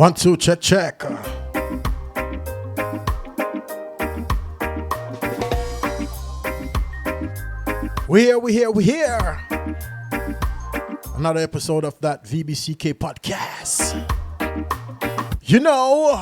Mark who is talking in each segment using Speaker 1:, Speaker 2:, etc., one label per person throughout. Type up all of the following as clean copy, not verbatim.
Speaker 1: 1, 2, check. We here. Another episode of that Vbck podcast. You know.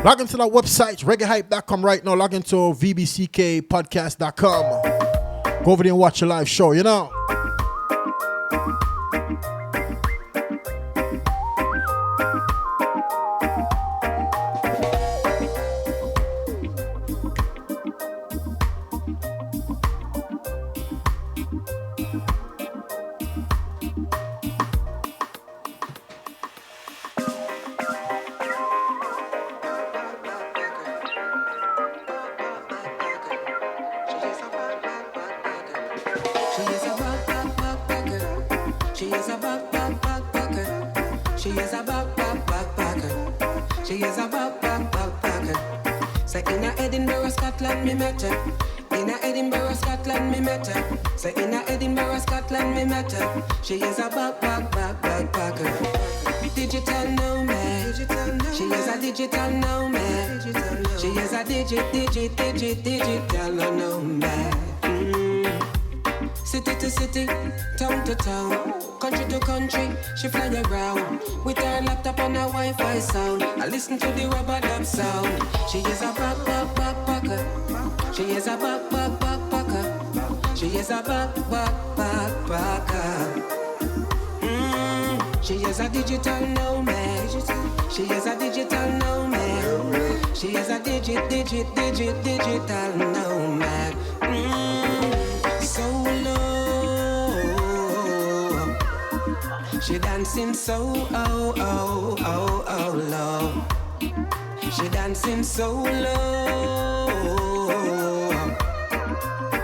Speaker 1: Log into that website, reggaehype.com right now. Log into vbckpodcast.com. Go over there and watch a live show, you know.
Speaker 2: She is a backpacker. Digital nomad. She is a digital nomad. She is a digital nomad. City to city, town to town, country to country, she fly around with her laptop and her Wi-Fi sound. I listen to the rubber dub sound. She is a backpacker. She is a backpacker. She is a backpacker. She is a digital nomad. She is a digital nomad. She is a digital nomad. So low. She dancing so low. She dancing so low.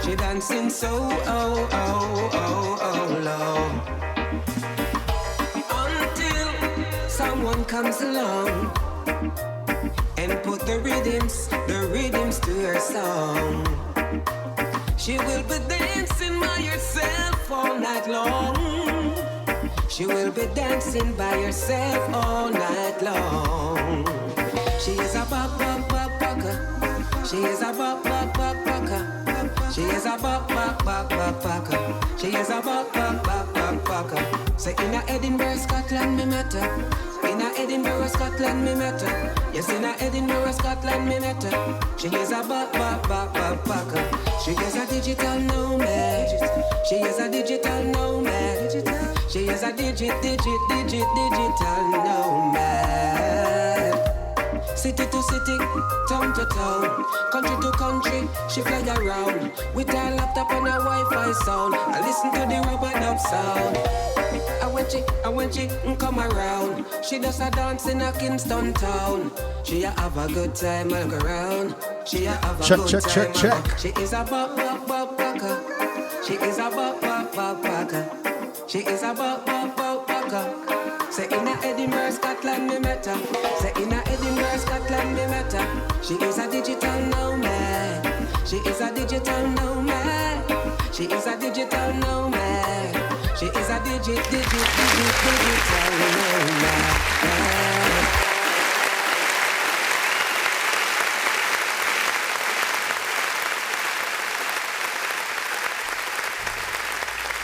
Speaker 2: She dancing so low. Until someone comes along and put the rhythms to her song. She will be dancing by herself all night long. She will be dancing by herself all night long. She is a backpacker. She is a backpacker. She is a backpacker. She is a backpacker. Say in a Edinburgh, Scotland, me met her. In a Edinburgh, Scotland, me met her. Yes, in a Edinburgh, Scotland, me met her. She is a backpacker. She is a digital nomad. She is a digital nomad. She is a digital nomad. City to city, town to town, country to country, she fly around with her laptop and her Wi-Fi sound. I listen to the rubber dub sound. I And when she come around, she does a dance in a Kingston town. She a have a good time and go around. She a have a good time.
Speaker 1: Check.
Speaker 2: She is a bop-bop-bop-backer. She is a bop-bop-bop-backer. She is a bop-bop-bop-backer. Say in a Edinburgh, Scotland, me met her. Say in a Edinburgh, Scotland, me met her. She is a digital nomad. She is a digital nomad. She is a digital nomad. She is a digital nomad.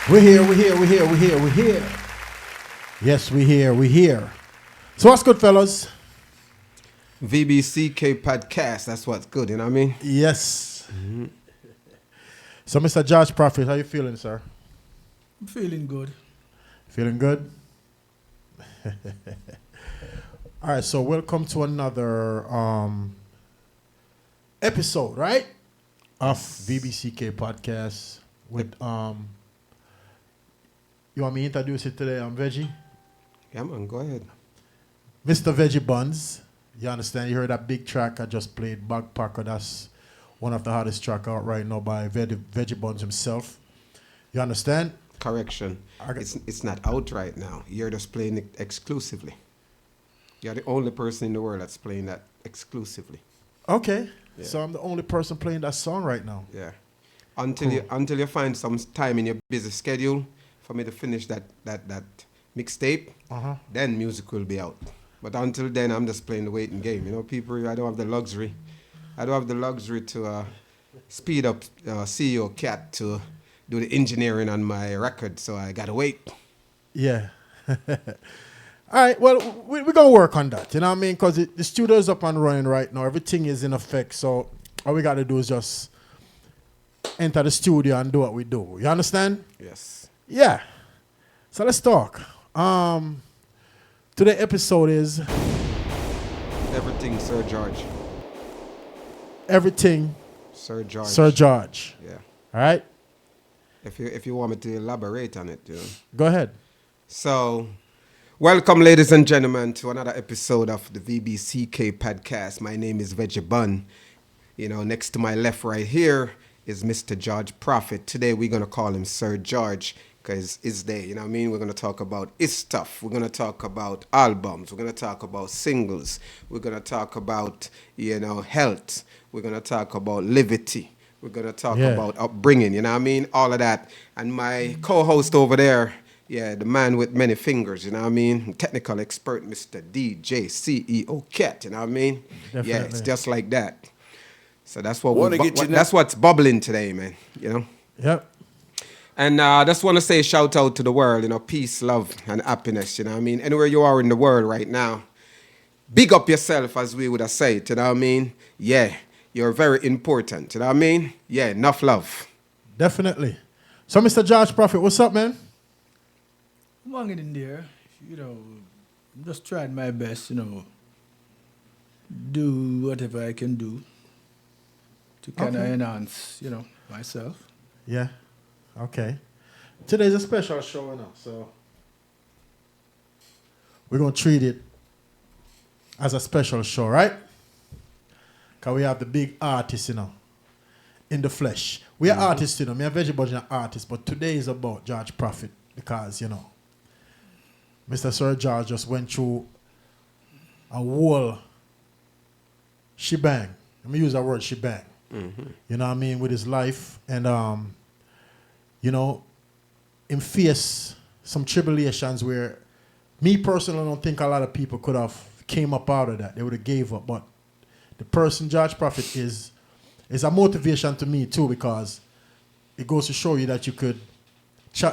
Speaker 1: We're here. Yes, we're here. So what's good, fellas?
Speaker 3: Vbck podcast, that's what's good, you know what I mean?
Speaker 1: Yes. Mm-hmm. So, Mr. George Prophet, how you feeling, sir?
Speaker 4: I'm feeling good.
Speaker 1: Feeling good? All right, so welcome to another episode, right? Of VBCK podcast with you want me to introduce it today? I'm Veggie.
Speaker 3: Yeah, man, go ahead.
Speaker 1: Mr. Veggie Buns. You understand? You heard that big track I just played, Backpacker. That's one of the hottest track out right now by Veggie Buns himself. You understand?
Speaker 3: Correction. It's not out right now. You're just playing it exclusively. You're the only person in the world that's playing that exclusively.
Speaker 1: Okay.
Speaker 3: Yeah.
Speaker 1: So I'm the only person playing that song right now.
Speaker 3: Yeah. Until you find some time in your busy schedule for me to finish that mixtape, then music will be out. But until then, I'm just playing the waiting game. You know, people, I don't have the luxury. To speed up CEO Cat to do the engineering on my record, so I gotta wait.
Speaker 1: Yeah. All right, well, we're going to work on that, you know what I mean? Because the studio's up and running right now. Everything is in effect, so all we got to do is just enter the studio and do what we do. You understand?
Speaker 3: Yes.
Speaker 1: Yeah. So let's talk. Today's episode is
Speaker 3: Everything, Sir George.
Speaker 1: Everything
Speaker 3: Sir George.
Speaker 1: Sir George.
Speaker 3: Yeah.
Speaker 1: All right?
Speaker 3: If you want me to elaborate on it, you know.
Speaker 1: Go ahead.
Speaker 3: So, welcome, ladies and gentlemen, to another episode of the VBCK podcast. My name is Veggie Bun. You know, next to my left right here is Mr. George Prophet. Today we're going to call him Sir George because it's there, you know what I mean? We're going to talk about his stuff. We're going to talk about albums. We're going to talk about singles. We're going to talk about, you know, health. We're going to talk about liberty. We're going to talk about upbringing, you know what I mean? All of that. And my co-host over there, yeah, the man with many fingers, you know what I mean? Technical expert, Mr. DJ CEO Cat, you know what I mean?
Speaker 1: Definitely.
Speaker 3: Yeah, it's just like that. So that's that's what's bubbling today, man, you know?
Speaker 1: Yep.
Speaker 3: And I just want to say shout out to the world, you know, peace, love, and happiness, you know what I mean? Anywhere you are in the world right now, big up yourself, as we would have said, you know what I mean? Yeah, you're very important, you know what I mean? Yeah, enough love.
Speaker 1: Definitely. So, Mr. George Prophet, what's up, man?
Speaker 4: I'm hanging in there, you know, just trying my best, you know, do whatever I can do to kind of enhance, you know, myself.
Speaker 1: Yeah. Okay. Today's a special show, you know, so we're going to treat it as a special show, right? Because we have the big artist, you know, in the flesh. We are artists, you know. Me and Veggie Budget are artists, but today is about George Prophet because, you know, Mr. Sir George just went through a whole shebang. Let me use that word, shebang.
Speaker 3: Mm-hmm.
Speaker 1: You know what I mean? With his life. And, you know, him face some tribulations where me personally don't think a lot of people could have came up out of that. They would have gave up. But the person George Prophet is a motivation to me too, because it goes to show you that you could,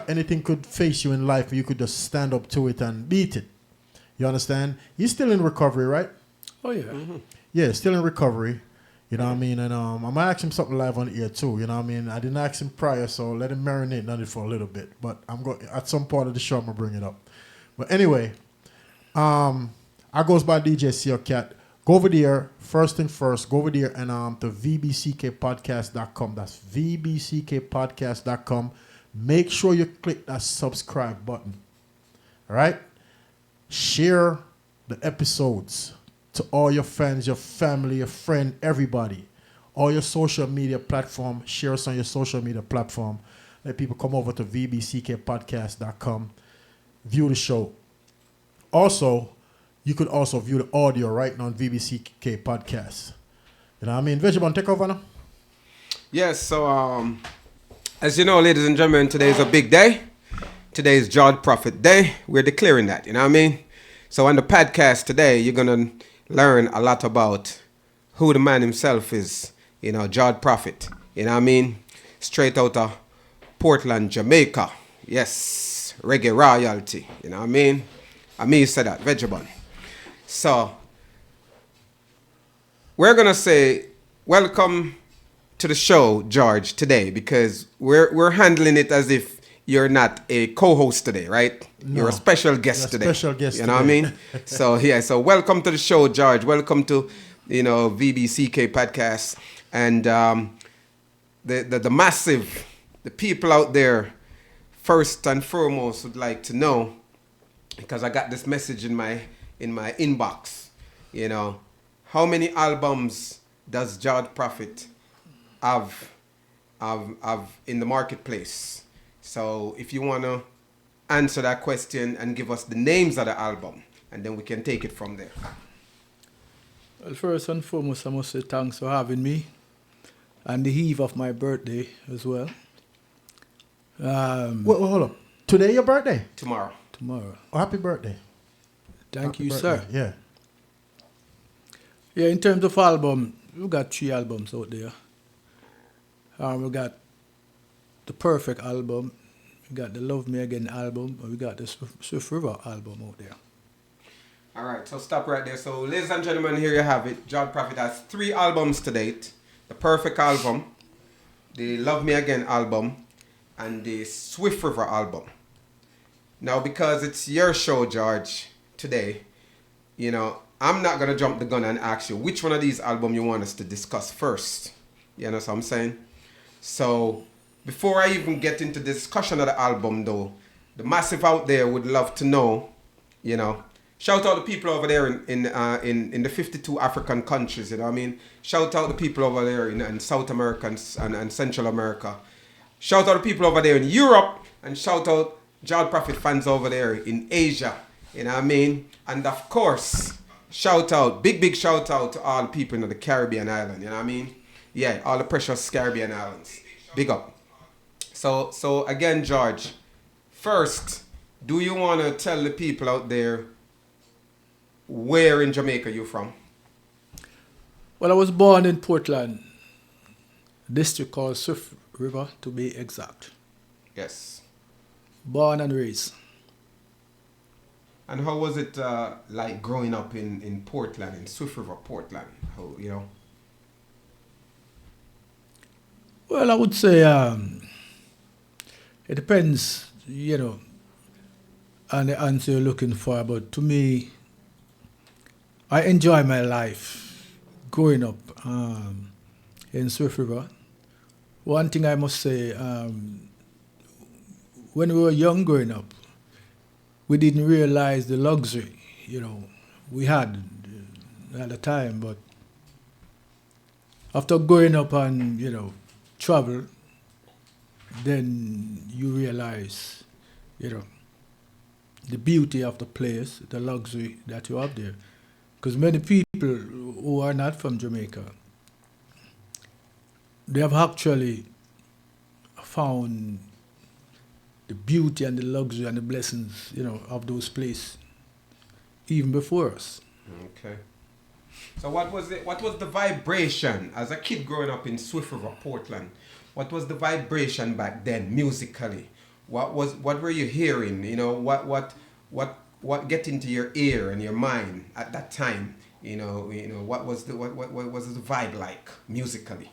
Speaker 1: anything could face you in life, you could just stand up to it and beat it. You understand? He's still in recovery, right?
Speaker 4: Oh, yeah.
Speaker 3: Mm-hmm.
Speaker 1: Yeah, still in recovery. You know what I mean? And I'm going to ask him something live on the air too. You know what I mean? I didn't ask him prior, so let him marinate on it for a little bit. But I'm going at some part of the show, I'm going to bring it up. But anyway, I goes by DJ CEO Cat. Go over there, first thing first, go over there and to vbckpodcast.com. That's vbckpodcast.com. Make sure you click that subscribe button. All right? Share the episodes to all your friends, your family, your friend, everybody. All your social media platform. Share us on your social media platform. Let people come over to vbckpodcast.com. View the show. Also, you could also view the audio right now on VBCK Podcast. You know what I mean? Vegemon, take over now.
Speaker 3: Yes, so as you know, ladies and gentlemen, today is a big day. Today is Jod Prophet Day. We're declaring that, you know what I mean? So on the podcast today, you're going to learn a lot about who the man himself is, you know, Jod Prophet, you know what I mean? Straight out of Portland, Jamaica. Yes, reggae royalty, you know what I mean? I mean, you said that, Vegemon. So, we're going to say, welcome to the show, George, today, because we're handling it as if you're not a co-host today, right?
Speaker 1: No,
Speaker 3: you're a special guest today.
Speaker 1: Special guest
Speaker 3: you know
Speaker 1: today.
Speaker 3: what I mean? So, yeah, so welcome to the show, George. Welcome to, you know, VBCK Podcast. And the massive, the people out there, first and foremost, would like to know, because I got this message in my inbox, you know, how many albums does Jod Prophet have in the marketplace? So if you want to answer that question and give us the names of the album, and then we can take it from there.
Speaker 4: Well, first and foremost, I must say thanks for having me on the eve of my birthday as well.
Speaker 1: Wait, hold up. Today your birthday?
Speaker 3: Tomorrow.
Speaker 4: Tomorrow.
Speaker 1: Oh, happy birthday.
Speaker 4: Thank
Speaker 1: Happy
Speaker 4: you,
Speaker 1: birthday.
Speaker 4: sir.
Speaker 1: Yeah.
Speaker 4: Yeah, in terms of album, we got 3 albums out there. We got the Perfect album, we got the Love Me Again album, and we got the Swift River album out there.
Speaker 3: All right, so stop right there. So, ladies and gentlemen, here you have it. Jod Prophet has 3 albums to date. The Perfect album, the Love Me Again album, and the Swift River album. Now, because it's your show, George, today, you know, I'm not going to jump the gun and ask you which one of these albums you want us to discuss first. You know what I'm saying? So, before I even get into the discussion of the album, though, the massive out there would love to know, you know, shout out the people over there in the 52 African countries, you know what I mean? Shout out the people over there in South America and Central America. Shout out the people over there in Europe, and shout out Jod Prophet fans over there in Asia, you know what I mean? And of course, shout out, big shout out to all the people in the Caribbean island, you know what I mean? Yeah, all the precious Caribbean islands. Big up. So again, George, first, do you want to tell the people out there where in Jamaica you're from?
Speaker 4: Well, I was born in Portland, district called Swift River, to be exact.
Speaker 3: Yes.
Speaker 4: Born and raised.
Speaker 3: And how was it like growing up in Portland, in Swift River, Portland? How, you know?
Speaker 4: Well, I would say it depends, you know, on the answer you're looking for. But to me, I enjoy my life growing up in Swift River. One thing I must say, when we were young growing up, we didn't realize the luxury, you know, we had at the time. But after growing up and, you know, travel, then you realize, you know, the beauty of the place, the luxury that you have there. Because many people who are not from Jamaica, they have actually found the beauty and the luxury and the blessings, you know, of those places even before us.
Speaker 3: Okay. So what was the vibration as a kid growing up in Swift River, Portland? What was the vibration back then musically? What were you hearing? You know, what get into your ear and your mind at that time? You know, what was the vibe like musically?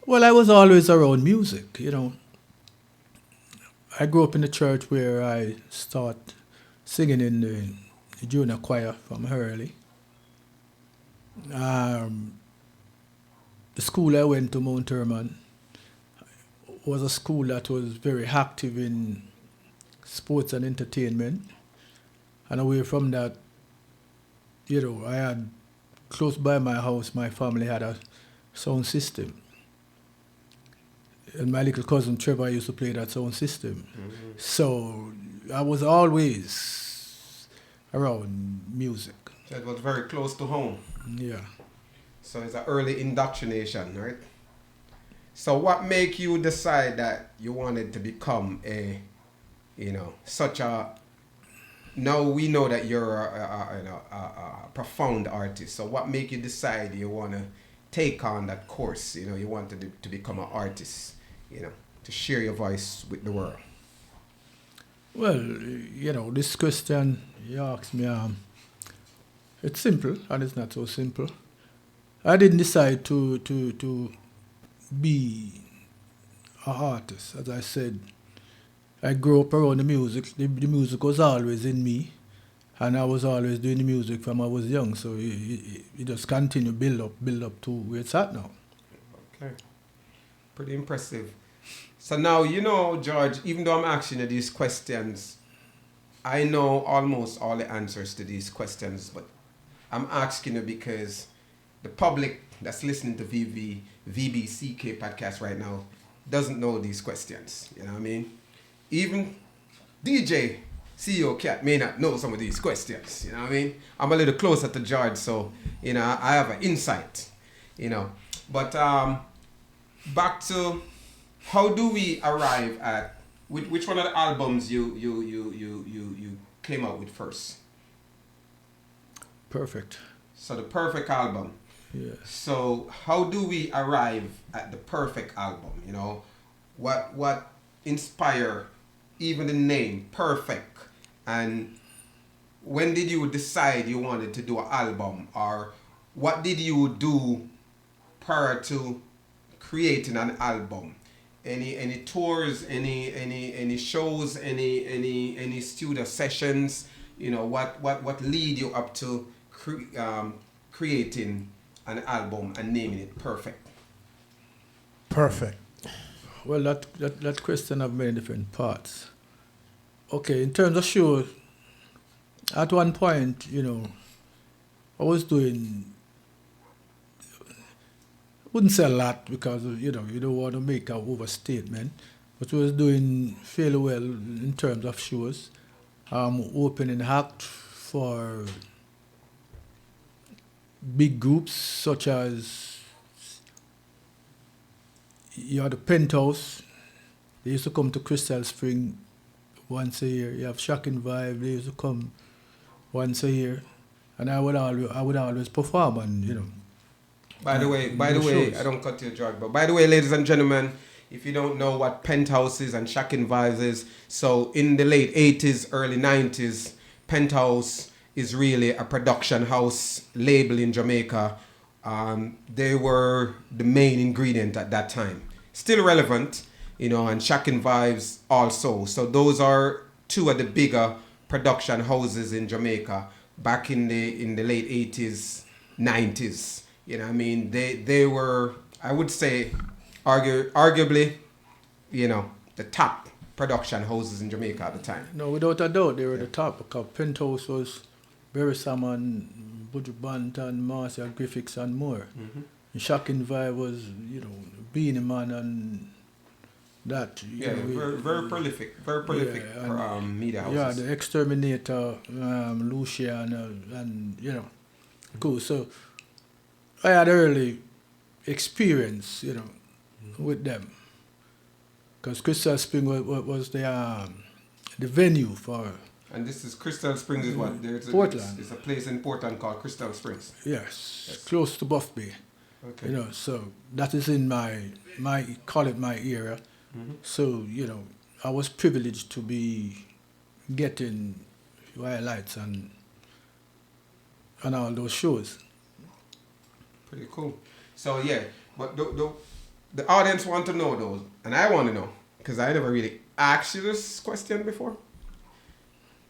Speaker 4: Well, I was always around music, you know. I grew up in a church where I started singing in the junior choir from early. The school I went to, Mount Herman, was a school that was very active in sports and entertainment. And away from that, I had close by my house, my family had a sound system. And my little cousin Trevor used to play that sound system.
Speaker 3: Mm-hmm.
Speaker 4: So I was always around music.
Speaker 3: So it was very close to home.
Speaker 4: Yeah.
Speaker 3: So it's an early indoctrination, right? So what make you decide that you wanted to become such a... Now we know that you're a profound artist. So what make you decide you want to take on that course? You wanted to become an artist, to share your voice with the world.
Speaker 4: Well, this question you asked me, it's simple and it's not so simple. I didn't decide to be an artist. As I said, I grew up around the music. The music was always in me, and I was always doing the music from I was young. So it just continued build up to where it's at now.
Speaker 3: Okay, pretty impressive. So now, George, even though I'm asking you these questions, I know almost all the answers to these questions, but I'm asking you because the public that's listening to Vbck podcast right now doesn't know these questions. You know what I mean? Even DJ, CEO Cat may not know some of these questions. You know what I mean? I'm a little closer to George, so, I have an insight, But back to how do we arrive at which one of the albums you came out with first?
Speaker 4: Perfect.
Speaker 3: So the Perfect album.
Speaker 4: Yes.
Speaker 3: So how do we arrive at the Perfect album? What inspire even the name Perfect, and when did you decide you wanted to do an album, or what did you do prior to creating an album? Any tours, any shows, any studio sessions? What lead you up to creating an album and naming it Perfect?
Speaker 1: Perfect.
Speaker 4: Well, that question have many different parts. Okay, in terms of shows, at one point, I was doing, wouldn't say a lot because, you don't want to make an overstatement, but I was doing fairly well in terms of shows. Opening act for big groups such as you had the Penthouse. They used to come to Crystal Spring once a year. You have Shocking Vibe. They used to come once a year, and I would always perform and
Speaker 3: By the way,
Speaker 4: shows.
Speaker 3: I don't cut you, George, but by the way, ladies and gentlemen, if you don't know what Penthouse is and Shocking Vibes is, so in the late 80s, early 90s, Penthouse is really a production house label in Jamaica. They were the main ingredient at that time. Still relevant, and Shocking Vibes also. So those are two of the bigger production houses in Jamaica back in the late 80s, 90s. They were, I would say, arguably, the top production houses in Jamaica at the time.
Speaker 4: No, without a doubt, they were the top because Penthouse was Barry Salmon, Buju Banton, Marcia Griffiths, and more.
Speaker 3: Mm-hmm.
Speaker 4: And Shocking Vibe was, Beanie Man and that.
Speaker 3: Very prolific media houses.
Speaker 4: Yeah, the Exterminator, Lucia, and cool. So I had early experience, with them. Because Crystal Spring was the venue for...
Speaker 3: And this is Crystal Springs is what?
Speaker 4: Portland.
Speaker 3: It's a place in Portland called Crystal Springs.
Speaker 4: Yes, close to Buff Bay.
Speaker 3: Okay.
Speaker 4: So that is in my call it my era.
Speaker 3: Mm-hmm.
Speaker 4: So, I was privileged to be getting highlights and all those shows.
Speaker 3: Pretty cool. So yeah, but the audience want to know those, and I want to know, because I never really asked you this question before.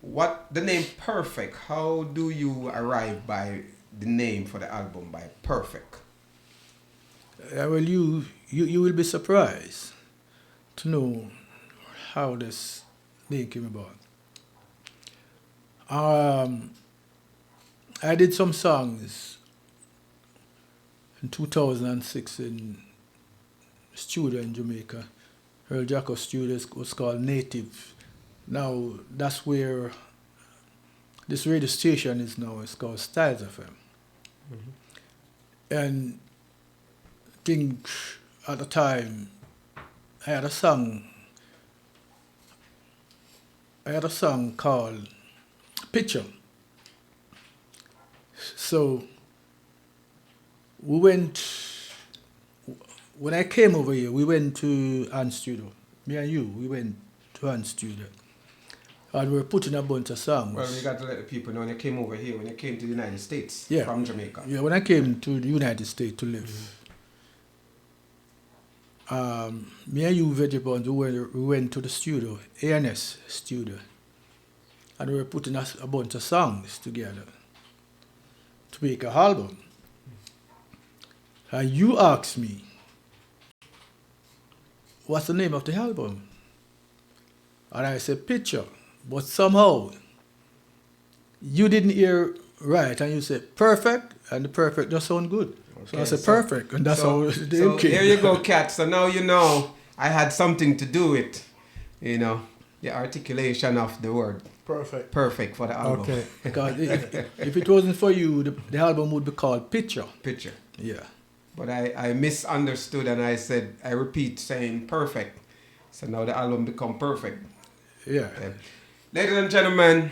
Speaker 3: What the name Perfect? How do you arrive by the name for the album by Perfect?
Speaker 4: Well, you will be surprised to know how this thinking about. I did some songs in 2006 in studio in Jamaica. Earl Jacob's studio was called Native. Now that's where this radio station is now. It's called Styles FM. And I think at the time I had a song called Picture. So we went, when I came over here, we went to Ann's studio. Me and you, we went to Ann's studio. And we were putting a bunch of songs.
Speaker 3: Well, you got to let the people know when you came over here, when you came to the United States from Jamaica.
Speaker 4: Yeah, when I came to the United States to live. Me and you, Veggie Buns, we went to the studio, ANS studio. And we were putting a bunch of songs together to make an album. And you asked me, what's the name of the album? And I said, Picture. But somehow, you didn't hear right, and you said, Perfect, and the perfect just sound good. Okay, so I said, Perfect, and that's how the name came.
Speaker 3: There you go, Kat. So now you know I had something to do with, the articulation of the word.
Speaker 1: Perfect.
Speaker 3: Perfect for the album.
Speaker 1: Okay.
Speaker 4: Because if it wasn't for you, the album would be called Picture.
Speaker 3: Picture.
Speaker 4: Yeah.
Speaker 3: But I misunderstood and I said, I repeat saying perfect. So now the album become perfect.
Speaker 4: Yeah.
Speaker 3: Okay. Ladies and gentlemen,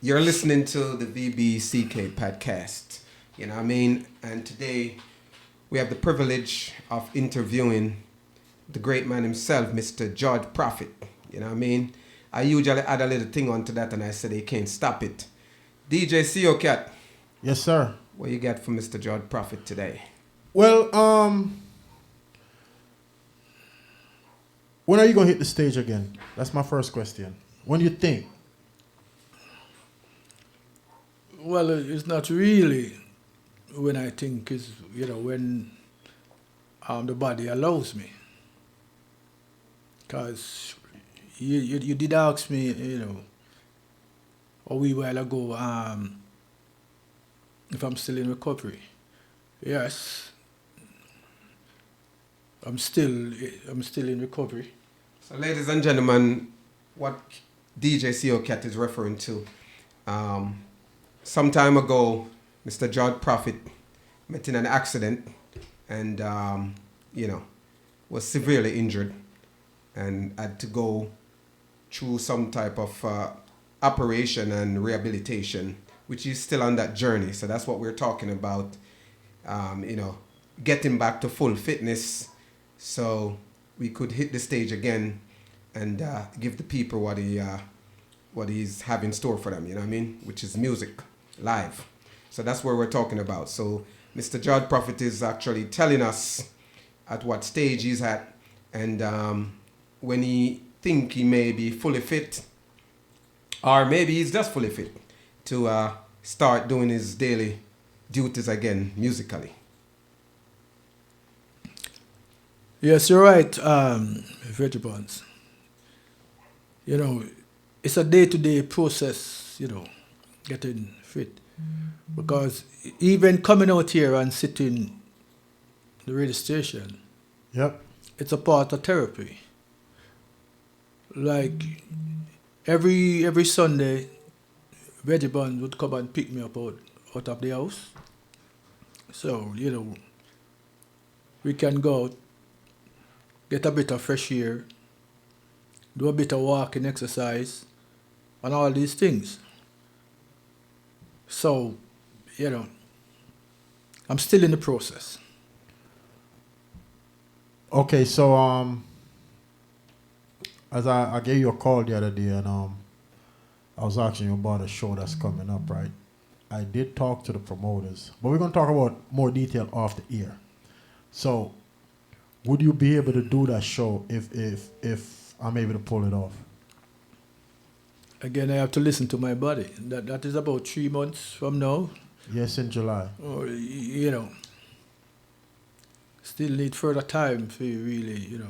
Speaker 3: you're listening to the VBCK podcast. You know what I mean? And today we have the privilege of interviewing the great man himself, Mr. George Prophet. You know what I mean? I usually add a little thing onto that and I said they can't stop it. DJ CO Cat.
Speaker 1: Yes, sir.
Speaker 3: What you got for Mr. George Prophet today?
Speaker 1: Well, when are you going to hit the stage again? That's my first question. When do you think?
Speaker 4: Well, it's not really when I think, it's, when the body allows me. Because you did ask me, a wee while ago, if I'm still in recovery. Yes, I'm still in recovery.
Speaker 3: So, ladies and gentlemen, what DJ CO Cat is referring to, some time ago, Mr. George Prophet met in an accident and, was severely injured and had to go through some type of operation and rehabilitation, which is still on that journey. So that's what we're talking about, getting back to full fitness so we could hit the stage again and give the people what he's have in store for them, you know what I mean? Which is music, live. So that's what we're talking about. So Mr. George Prophet is actually telling us at what stage he's at and when he think he may be fully fit, or maybe he's just fully fit to start doing his daily duties again musically.
Speaker 4: Yes, you're right, Veggie Buns. It's a day-to-day process, getting fit. Because even coming out here and sitting the radio station,
Speaker 1: Yep.
Speaker 4: it's a part of therapy. Like every Sunday, Veggie Buns would come and pick me up out of the house. So, we can go out, get a bit of fresh air, do a bit of walking exercise, and all these things. So, I'm still in the process.
Speaker 1: Okay, so as I gave you a call the other day and I was asking you about a show that's coming up, right? I did talk to the promoters, but we're going to talk about more detail off the air. So, would you be able to do that show if I'm able to pull it off?
Speaker 4: Again, I have to listen to my body. That is about 3 months from now.
Speaker 1: Yes, in July.
Speaker 4: Or, still need further time for you really,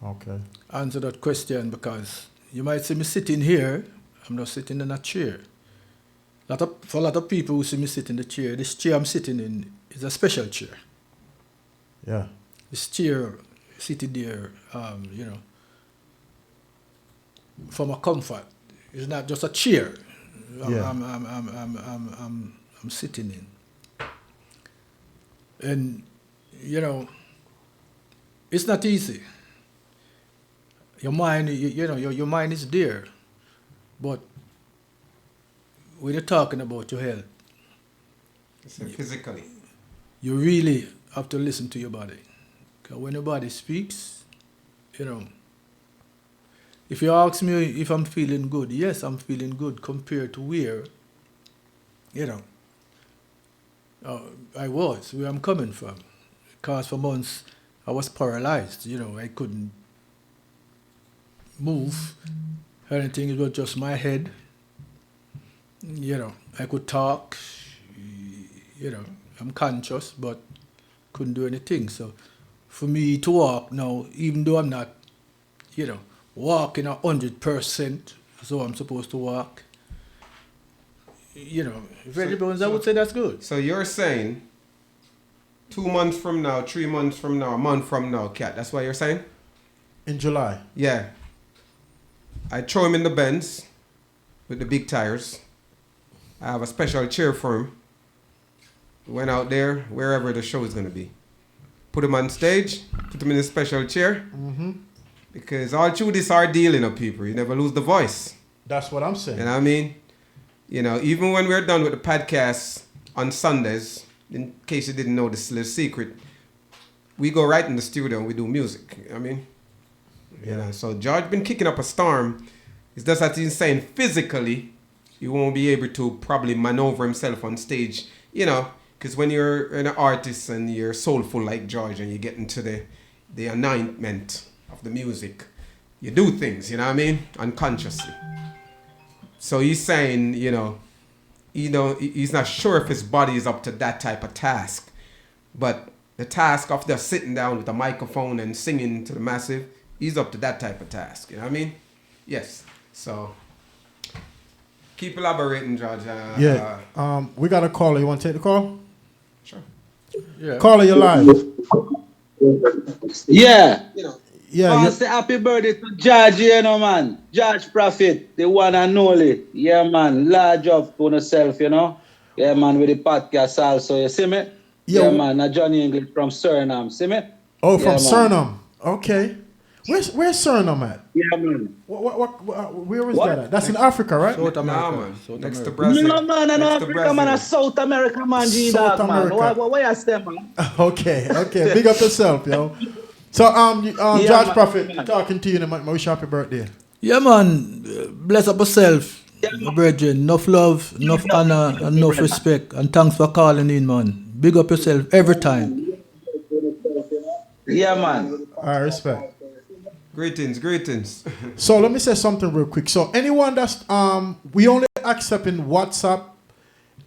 Speaker 1: Okay.
Speaker 4: answer that question because, You might see me sitting here. I'm not sitting in a chair. For a lot of people who see me sit in the chair, this chair I'm sitting in is a special chair.
Speaker 1: Yeah.
Speaker 4: This chair sitting there, for my comfort. It's not just a chair.
Speaker 1: Yeah.
Speaker 4: I'm sitting in. And, it's not easy. Your mind, your mind is there. But when you're talking about your health,
Speaker 3: Physically.
Speaker 4: you really have to listen to your body. Because when your body speaks, if you ask me if I'm feeling good, yes, I'm feeling good compared to where, where I'm coming from. Because for months I was paralyzed, I couldn't move anything, it was just my head. I could talk, I'm conscious, but couldn't do anything. So for me to walk now, even though I'm not, walking 100%, so I'm supposed to walk, very bones, I would say that's good.
Speaker 3: So you're saying 2 months from now, 3 months from now, a month from now, Cat, that's what you're saying?
Speaker 1: In July.
Speaker 3: Yeah. I throw him in the Benz with the big tires. I have a special chair for him. Went out there, wherever the show is going to be. Put him on stage, put him in a special chair.
Speaker 1: Mm-hmm.
Speaker 3: Because all through this ordeal, people, you never lose the voice.
Speaker 1: That's what I'm saying.
Speaker 3: You know what I mean? Even when we're done with the podcast on Sundays, in case you didn't know this little secret, we go right in the studio and we do music. You know what I mean?
Speaker 1: Yeah.
Speaker 3: So George been kicking up a storm. It's just that he's saying physically, he won't be able to probably maneuver himself on stage, because when you're an artist and you're soulful like George and you get into the anointment of the music, you do things, you know what I mean, unconsciously. So he's saying, he's not sure if his body is up to that type of task, but the task of just sitting down with a microphone and singing to the massive, he's up to that type of task, you know what I mean? Yes. So keep elaborating, George.
Speaker 1: We got a caller. You want to take the call?
Speaker 3: Sure.
Speaker 4: Yeah.
Speaker 1: Caller, you're live.
Speaker 5: Yeah.
Speaker 1: Yeah.
Speaker 5: Say happy birthday to George, man. George Prophet, the one and only. Yeah, man. Large up to yourself, Yeah, man, with the podcast also. You see me? Yeah, man. Now Johnny English from Suriname. See me?
Speaker 1: Oh, from
Speaker 5: man.
Speaker 1: Suriname. Okay. Where's Suriname at?
Speaker 5: Yeah, man.
Speaker 1: Where is that at? That's in Africa, right?
Speaker 4: South America.
Speaker 3: man.
Speaker 4: South
Speaker 3: Next
Speaker 4: America.
Speaker 3: to Brazil.
Speaker 5: No, man. I'm
Speaker 3: Next to
Speaker 5: Africa,
Speaker 3: Brazil.
Speaker 5: man. I'm South America, man.
Speaker 1: South
Speaker 5: G-Dog, man.
Speaker 1: America.
Speaker 5: Why you say, man?
Speaker 1: Okay. Big up yourself, yo. So,
Speaker 5: Yeah,
Speaker 1: George
Speaker 5: man.
Speaker 1: Prophet, talking to you, and wish you happy birthday.
Speaker 4: Yeah, man. Bless up yourself, my brethren. Enough love, enough honor, and enough respect. And thanks for calling in, man. Big up yourself every time.
Speaker 5: Yeah, man.
Speaker 1: All right, respect.
Speaker 3: Greetings.
Speaker 1: So let me say something real quick. So anyone that's we only accepting WhatsApp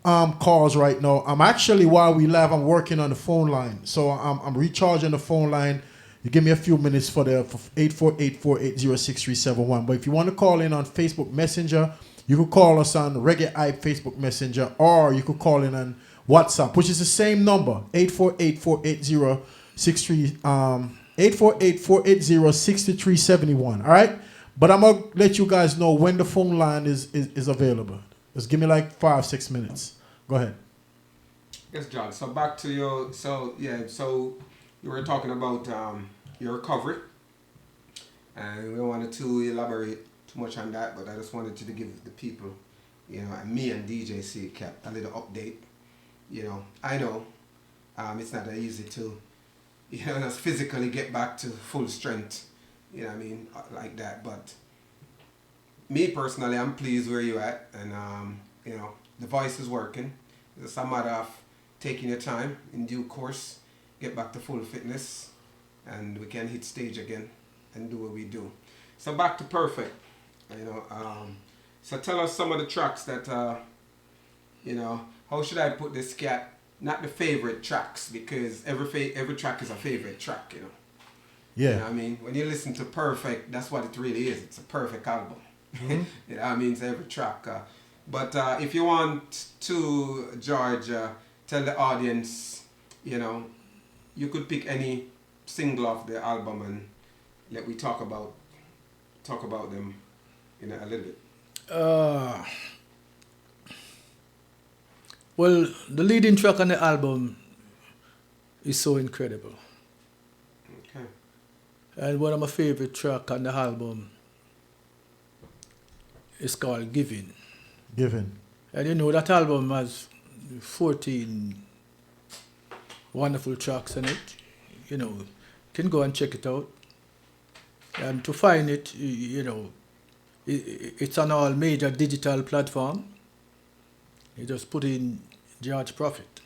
Speaker 1: calls right now. I'm actually, while we live, I'm working on the phone line. So I'm recharging the phone line. You give me a few minutes for 848-480-6371. But if you want to call in on Facebook Messenger, you could call us on Reggae Hype Facebook Messenger, or you could call in on WhatsApp, which is the same number, 848-480-6371. All right? But I'm going to let you guys know when the phone line is available. Just give me like 5-6 minutes. Go ahead.
Speaker 3: Yes, John. So back to your, so you were talking about your recovery. And we wanted to elaborate too much on that, but I just wanted to give the people, and me and DJ C kept a little update. I know it's not that easy to, just physically get back to full strength, like that. But me personally, I'm pleased where you're at, and the voice is working. It's a matter of taking your time in due course, get back to full fitness, and we can hit stage again and do what we do. So back to Perfect, so tell us some of the tracks that, how should I put this, Cat? Not the favorite tracks, because every track is a favorite track,
Speaker 1: Yeah.
Speaker 3: You know what I mean? When you listen to Perfect, that's what it really is. It's a perfect album.
Speaker 1: Mm-hmm.
Speaker 3: You know what I mean? It's every track. But if you want to, George, tell the audience, you know, you could pick any single of the album and let we talk about them in a little bit.
Speaker 4: Well, the leading track on the album is So Incredible.
Speaker 3: Okay.
Speaker 4: And one of my favorite tracks on the album is called Giving.
Speaker 1: Given.
Speaker 4: And you know that album has 14 wonderful tracks in it. You know, you can go and check it out. And to find it, you know, it's on all major digital platforms. You just put in George Prophet.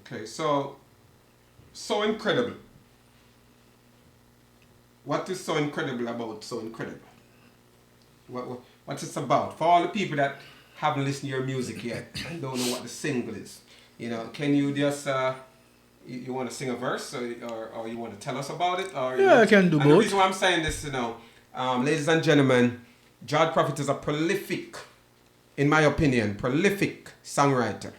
Speaker 3: Okay, so Incredible. What is so incredible about So Incredible? What's it about? For all the people that haven't listened to your music yet and don't know what the single is, you know, can you just you want to sing a verse or you want to tell us about it? Or,
Speaker 4: Yeah, I can do
Speaker 3: and
Speaker 4: both.
Speaker 3: The reason why I'm saying this, you know, ladies and gentlemen, George Prophet is a prolific, in my opinion, prolific songwriter.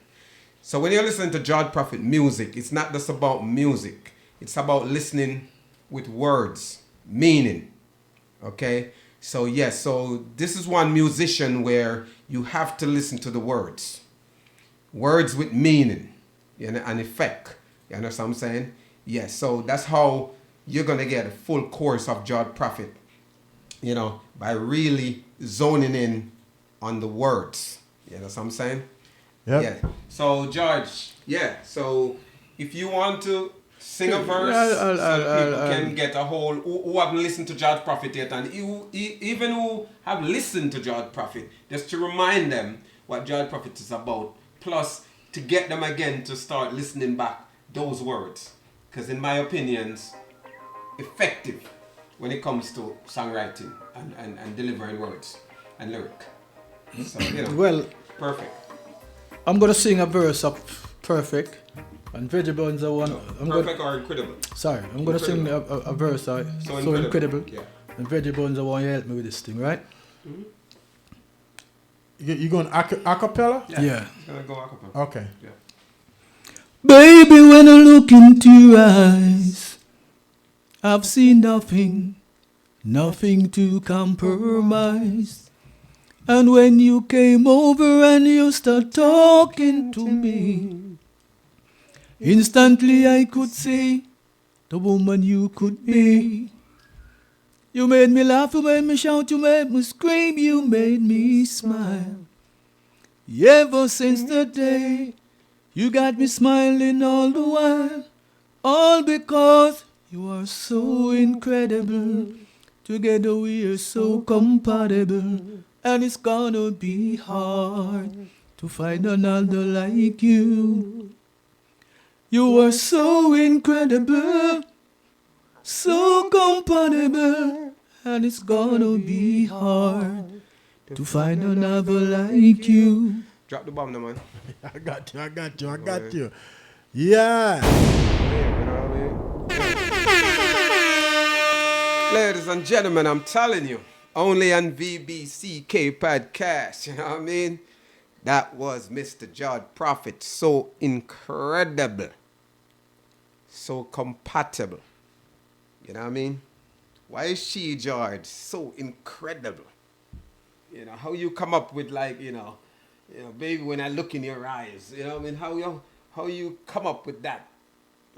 Speaker 3: So when you're listening to George Prophet music, it's not just about music. It's about listening with words, meaning. Okay? So yes, so this is one musician where you have to listen to the words. Words with meaning, you know, and effect. You understand what I'm saying? Yes, so that's how you're going to get a full course of George Prophet, you know, by really zoning in on the words. You know what I'm saying?
Speaker 1: Yep.
Speaker 3: Yeah. So George, yeah. So if you want to sing a verse,
Speaker 4: Yeah,
Speaker 3: so people can get a whole who haven't listened to George Prophet yet, and even who have listened to George Prophet, just to remind them what George Prophet is about. Plus, to get them again to start listening back those words, because in my opinions, effective when it comes to songwriting and delivering words and lyric. So you know,
Speaker 4: Well,
Speaker 3: perfect.
Speaker 4: I'm going to sing a verse of Perfect. And Veggie Buns are one.
Speaker 3: Perfect or incredible?
Speaker 4: Sorry, I'm going to sing a verse. So incredible.
Speaker 3: Yeah.
Speaker 4: And Veggie Buns are one to help me with this thing, right?
Speaker 3: Mm-hmm.
Speaker 1: You going a cappella?
Speaker 4: Yeah.
Speaker 3: It's gonna go a cappella.
Speaker 1: Okay.
Speaker 3: Yeah.
Speaker 4: Baby, when I look into your eyes, I've seen nothing to compromise. And when you came over and you start talking to me, instantly I could see the woman you could be. You made me laugh, you made me shout, you made me scream, you made me smile. Ever since the day you got me smiling all the while, all because you are so incredible. Together we are so compatible, and it's gonna be hard to find another like you. You are so incredible, so compatible, and it's gonna be hard to find another like you.
Speaker 3: Drop the bomb, now, man.
Speaker 1: I got you. Yeah.
Speaker 3: Ladies and gentlemen, I'm telling you, only on VBCK podcast, you know what I mean? That was Mr. George Prophet, so incredible, so compatible, you know what I mean? Why is she, George, so incredible? You know, how you come up with like, you know, baby, when I look in your eyes, you know what I mean? How you come up with that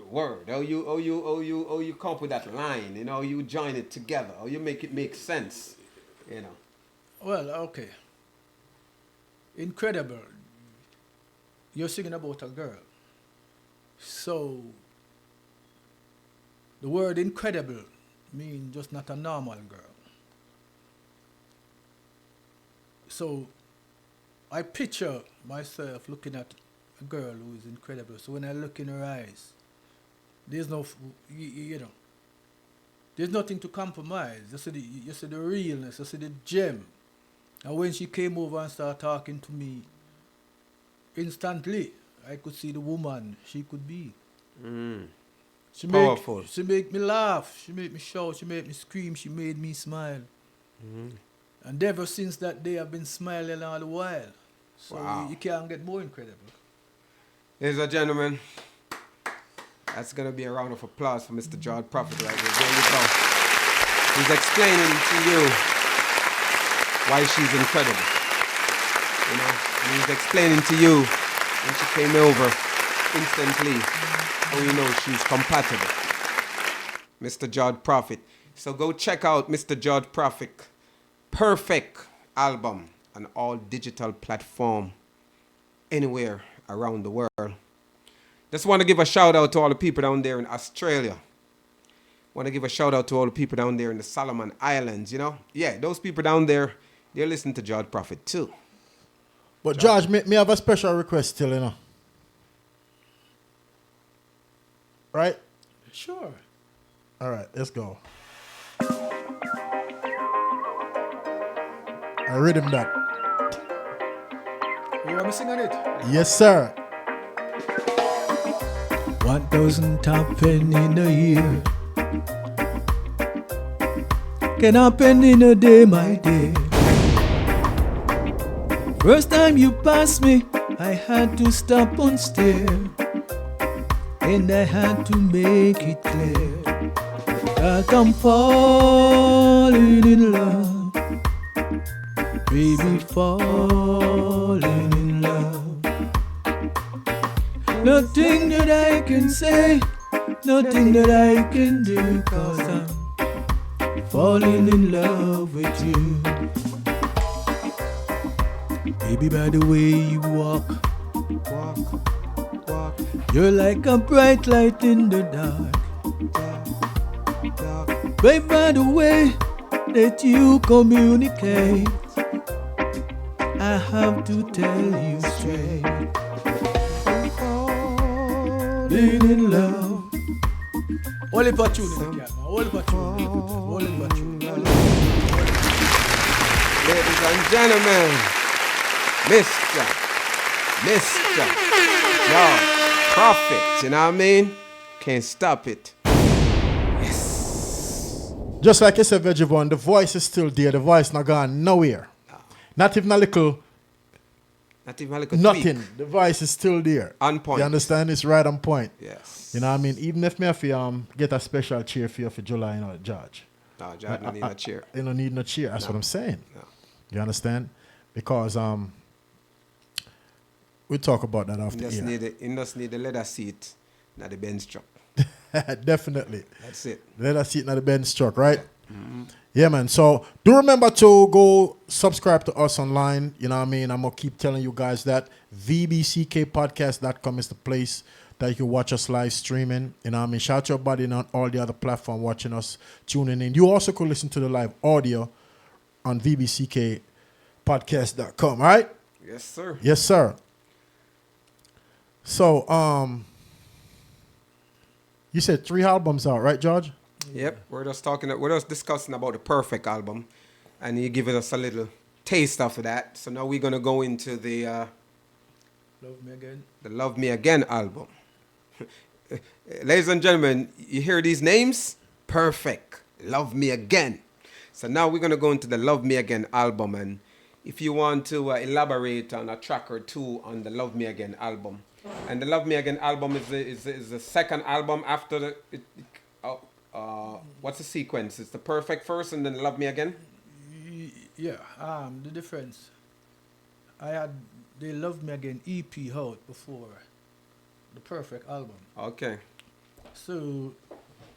Speaker 3: word, how you come up with that line, you know, you join it together, how you make it make sense, you know.
Speaker 4: Well, okay. Incredible. You're singing about a girl. So, the word incredible means just not a normal girl. So, I picture myself looking at a girl who is incredible. So when I look in her eyes, there's no, there's nothing to compromise. You see the realness, you see the gem. And when she came over and started talking to me, instantly, I could see the woman she could be.
Speaker 3: Powerful.
Speaker 4: She make me laugh. She make me shout. She make me scream. She made me smile. And ever since that day, I've been smiling all the while. So
Speaker 3: Wow.
Speaker 4: you can't get more incredible.
Speaker 3: Ladies and gentlemen, that's going to be a round of applause for Mr. George Prophet right here. There you go. He's explaining to you why she's incredible. You know, and he's explaining to you when she came over instantly how you know she's compatible. Mr. George Prophet. So go check out Mr. George Prophet Perfect album on all digital platform anywhere around the world. Just want to give a shout out to all the people down there in Australia. Want to give a shout out to all the people down there in the Solomon Islands, you know? Yeah, those people down there, they're listening to George Prophet too.
Speaker 1: But George, me have a special request still, you know. Right?
Speaker 4: Sure.
Speaker 1: All right, let's go. I rhythm that.
Speaker 4: You want me sing on it?
Speaker 1: Yes, sir.
Speaker 4: 1,000 happen in a year. Can happen in a day, my dear. First time you passed me, I had to stop and stare. And I had to make it clear that I'm falling in love. Baby, falling in love. Nothing that I can say, nothing that I can do, 'cause I'm falling in love with you. Baby, by the way you walk, you're like a bright light in the dark. Baby, by the way that you communicate, I have to tell you straight. Being in love. Only for tune in the cat, man. Only for tune. Only for tune.
Speaker 3: Ladies and gentlemen, Mr. George Prophet, you know what I mean? Can't stop it.
Speaker 1: Just like I said, Veggie, the voice is still there. The voice not gone nowhere. Not even a little.
Speaker 3: Not even like a
Speaker 1: Nothing.
Speaker 3: tweak.
Speaker 1: The voice is still there.
Speaker 3: On point.
Speaker 1: You understand? It's right on point.
Speaker 3: Yes.
Speaker 1: You know what I mean? Even if me have to get a special cheer for you for July, you know, George.
Speaker 3: No, George don't need a cheer.
Speaker 1: You don't need no cheer. That's what I'm saying.
Speaker 3: No.
Speaker 1: You understand? Because we'll talk about that after
Speaker 3: You
Speaker 1: here.
Speaker 3: just need the leather seat, not the Benz truck.
Speaker 1: Definitely.
Speaker 3: That's it.
Speaker 1: Let us see it in the Benz truck, right? Yeah, man. So do remember to go subscribe to us online. You know what I mean? I'm going to keep telling you guys that. VBCKpodcast.com is the place that you can watch us live streaming. You know what I mean? Shout your body on all the other platforms watching us, tuning in. You also could listen to the live audio on VBCKpodcast.com, all right?
Speaker 3: Yes, sir.
Speaker 1: Yes, sir. So, you said 3 albums out, right, George?
Speaker 3: Yep. We're just discussing about the Perfect album, and you give us a little taste of that. So now we're gonna go into the
Speaker 4: Love me again.
Speaker 3: the Love Me Again album. Ladies and gentlemen, you hear these names? Perfect. Love Me Again. So now we're going to go into the Love Me Again album. And if you want to elaborate on a track or two on the Love Me Again album. And the Love Me Again album is the second album after the... what's the sequence? It's the Perfect first and then Love Me Again?
Speaker 4: Yeah, the difference. I had the Love Me Again EP out before the Perfect album.
Speaker 3: Okay.
Speaker 4: So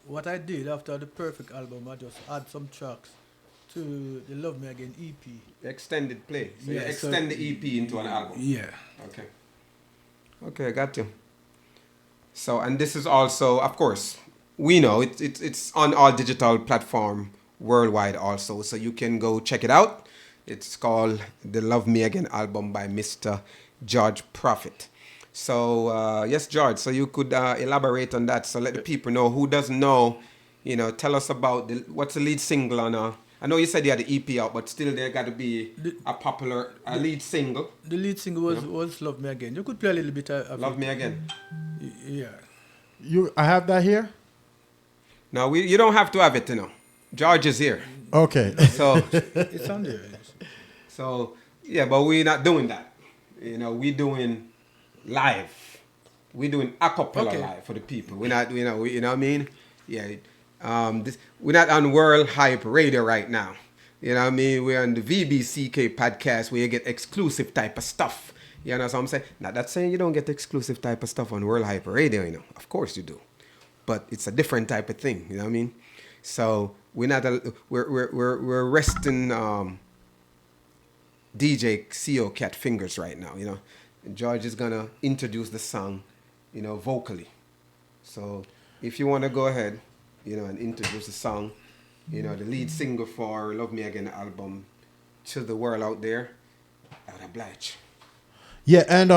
Speaker 4: what I did after the Perfect album, I just add some tracks to the Love Me Again EP.
Speaker 3: Extended play. So you
Speaker 4: Yeah,
Speaker 3: extend the EP into an album.
Speaker 4: Yeah.
Speaker 3: Okay. Okay, got you. So, and this is also, of course, we know it's on all digital platform worldwide also. So you can go check it out. It's called the Love Me Again album by Mr. George Prophet. So, yes, George, so you could elaborate on that. So let the people know who doesn't know, tell us about what's the lead single on I know you said you had the EP out, but still there got to be a popular lead single.
Speaker 4: The lead single was Love Me Again. You could play a little bit of
Speaker 3: Love Me Again.
Speaker 4: Yeah.
Speaker 1: I have that here.
Speaker 3: No, you don't have to have it, George is here.
Speaker 1: Okay.
Speaker 3: So,
Speaker 4: It's on there.
Speaker 3: yeah, but we're not doing that. We doing live. We're doing a cappella
Speaker 4: Okay.
Speaker 3: live for the people. We're not, you know what I mean? Yeah. We're not on World Hype Radio right now. You know what I mean? We're on the VBCK podcast where you get exclusive type of stuff. You know what I'm saying? Not that saying you don't get exclusive type of stuff on World Hype Radio, Of course you do. But it's a different type of thing, you know what I mean? So we're not we're resting DJ CO Cat Fingers right now, And George is gonna introduce the song, vocally. So if you wanna go ahead, and introduce the song, the lead singer for Love Me Again album to the world out there, I would oblige.
Speaker 1: Yeah, and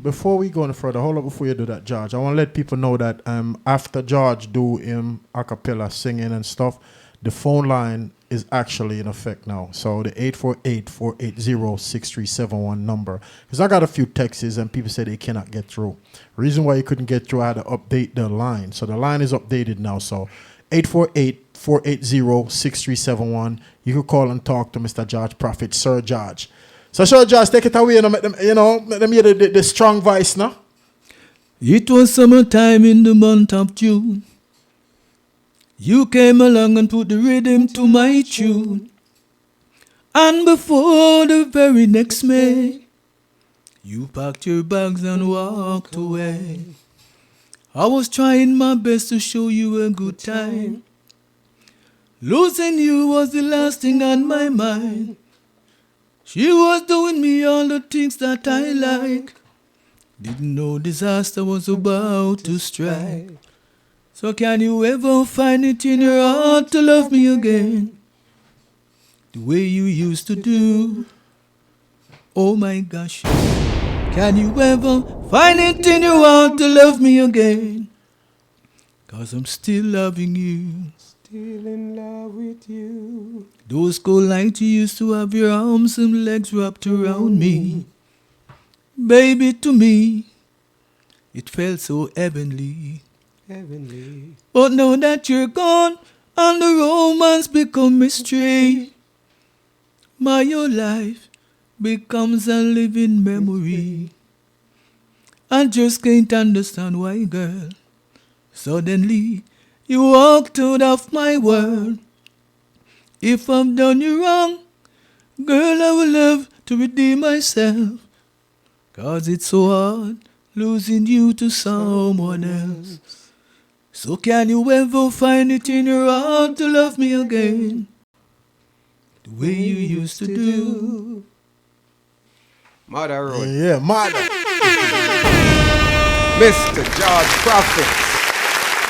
Speaker 1: before we go any further, hold up before you do that, George. I want to let people know that after George do him a cappella singing and stuff, the phone line is actually in effect now. So the 848-480-6371 number. Because I got a few texts and people say they cannot get through. Reason why you couldn't get through, I had to update the line. So the line is updated now. So 848-480-6371. You could call and talk to Mr. George Prophet, Sir George. So, Sir George, take it away and let them, let them hear the strong voice now.
Speaker 4: It was summertime in the month of June. You came along and put the rhythm to my tune. And before the very next May, you packed your bags and walked away. I was trying my best to show you a good time. Losing you was the last thing on my mind. She was doing me all the things that I like. Didn't know disaster was about to strike. So can you ever find it in your heart to love me again? The way you used to do. Oh my gosh. Can you ever find it in your heart to love me again? 'Cause I'm still loving you.
Speaker 3: Still in love with you.
Speaker 4: Those cold nights you used to have your arms and legs wrapped around me. Baby, to me, it felt so heavenly.
Speaker 3: Heavenly.
Speaker 4: But now that you're gone, and the romance become mystery, your life becomes a living memory. I just can't understand why, girl, suddenly you walked out of my world. If I've done you wrong, girl, I will love to redeem myself. 'Cause it's so hard losing you to someone else. So can you ever find it in your heart to love me again? The way you used to do.
Speaker 3: Mother Road.
Speaker 1: Yeah, mother.
Speaker 3: Mr. George Prophet.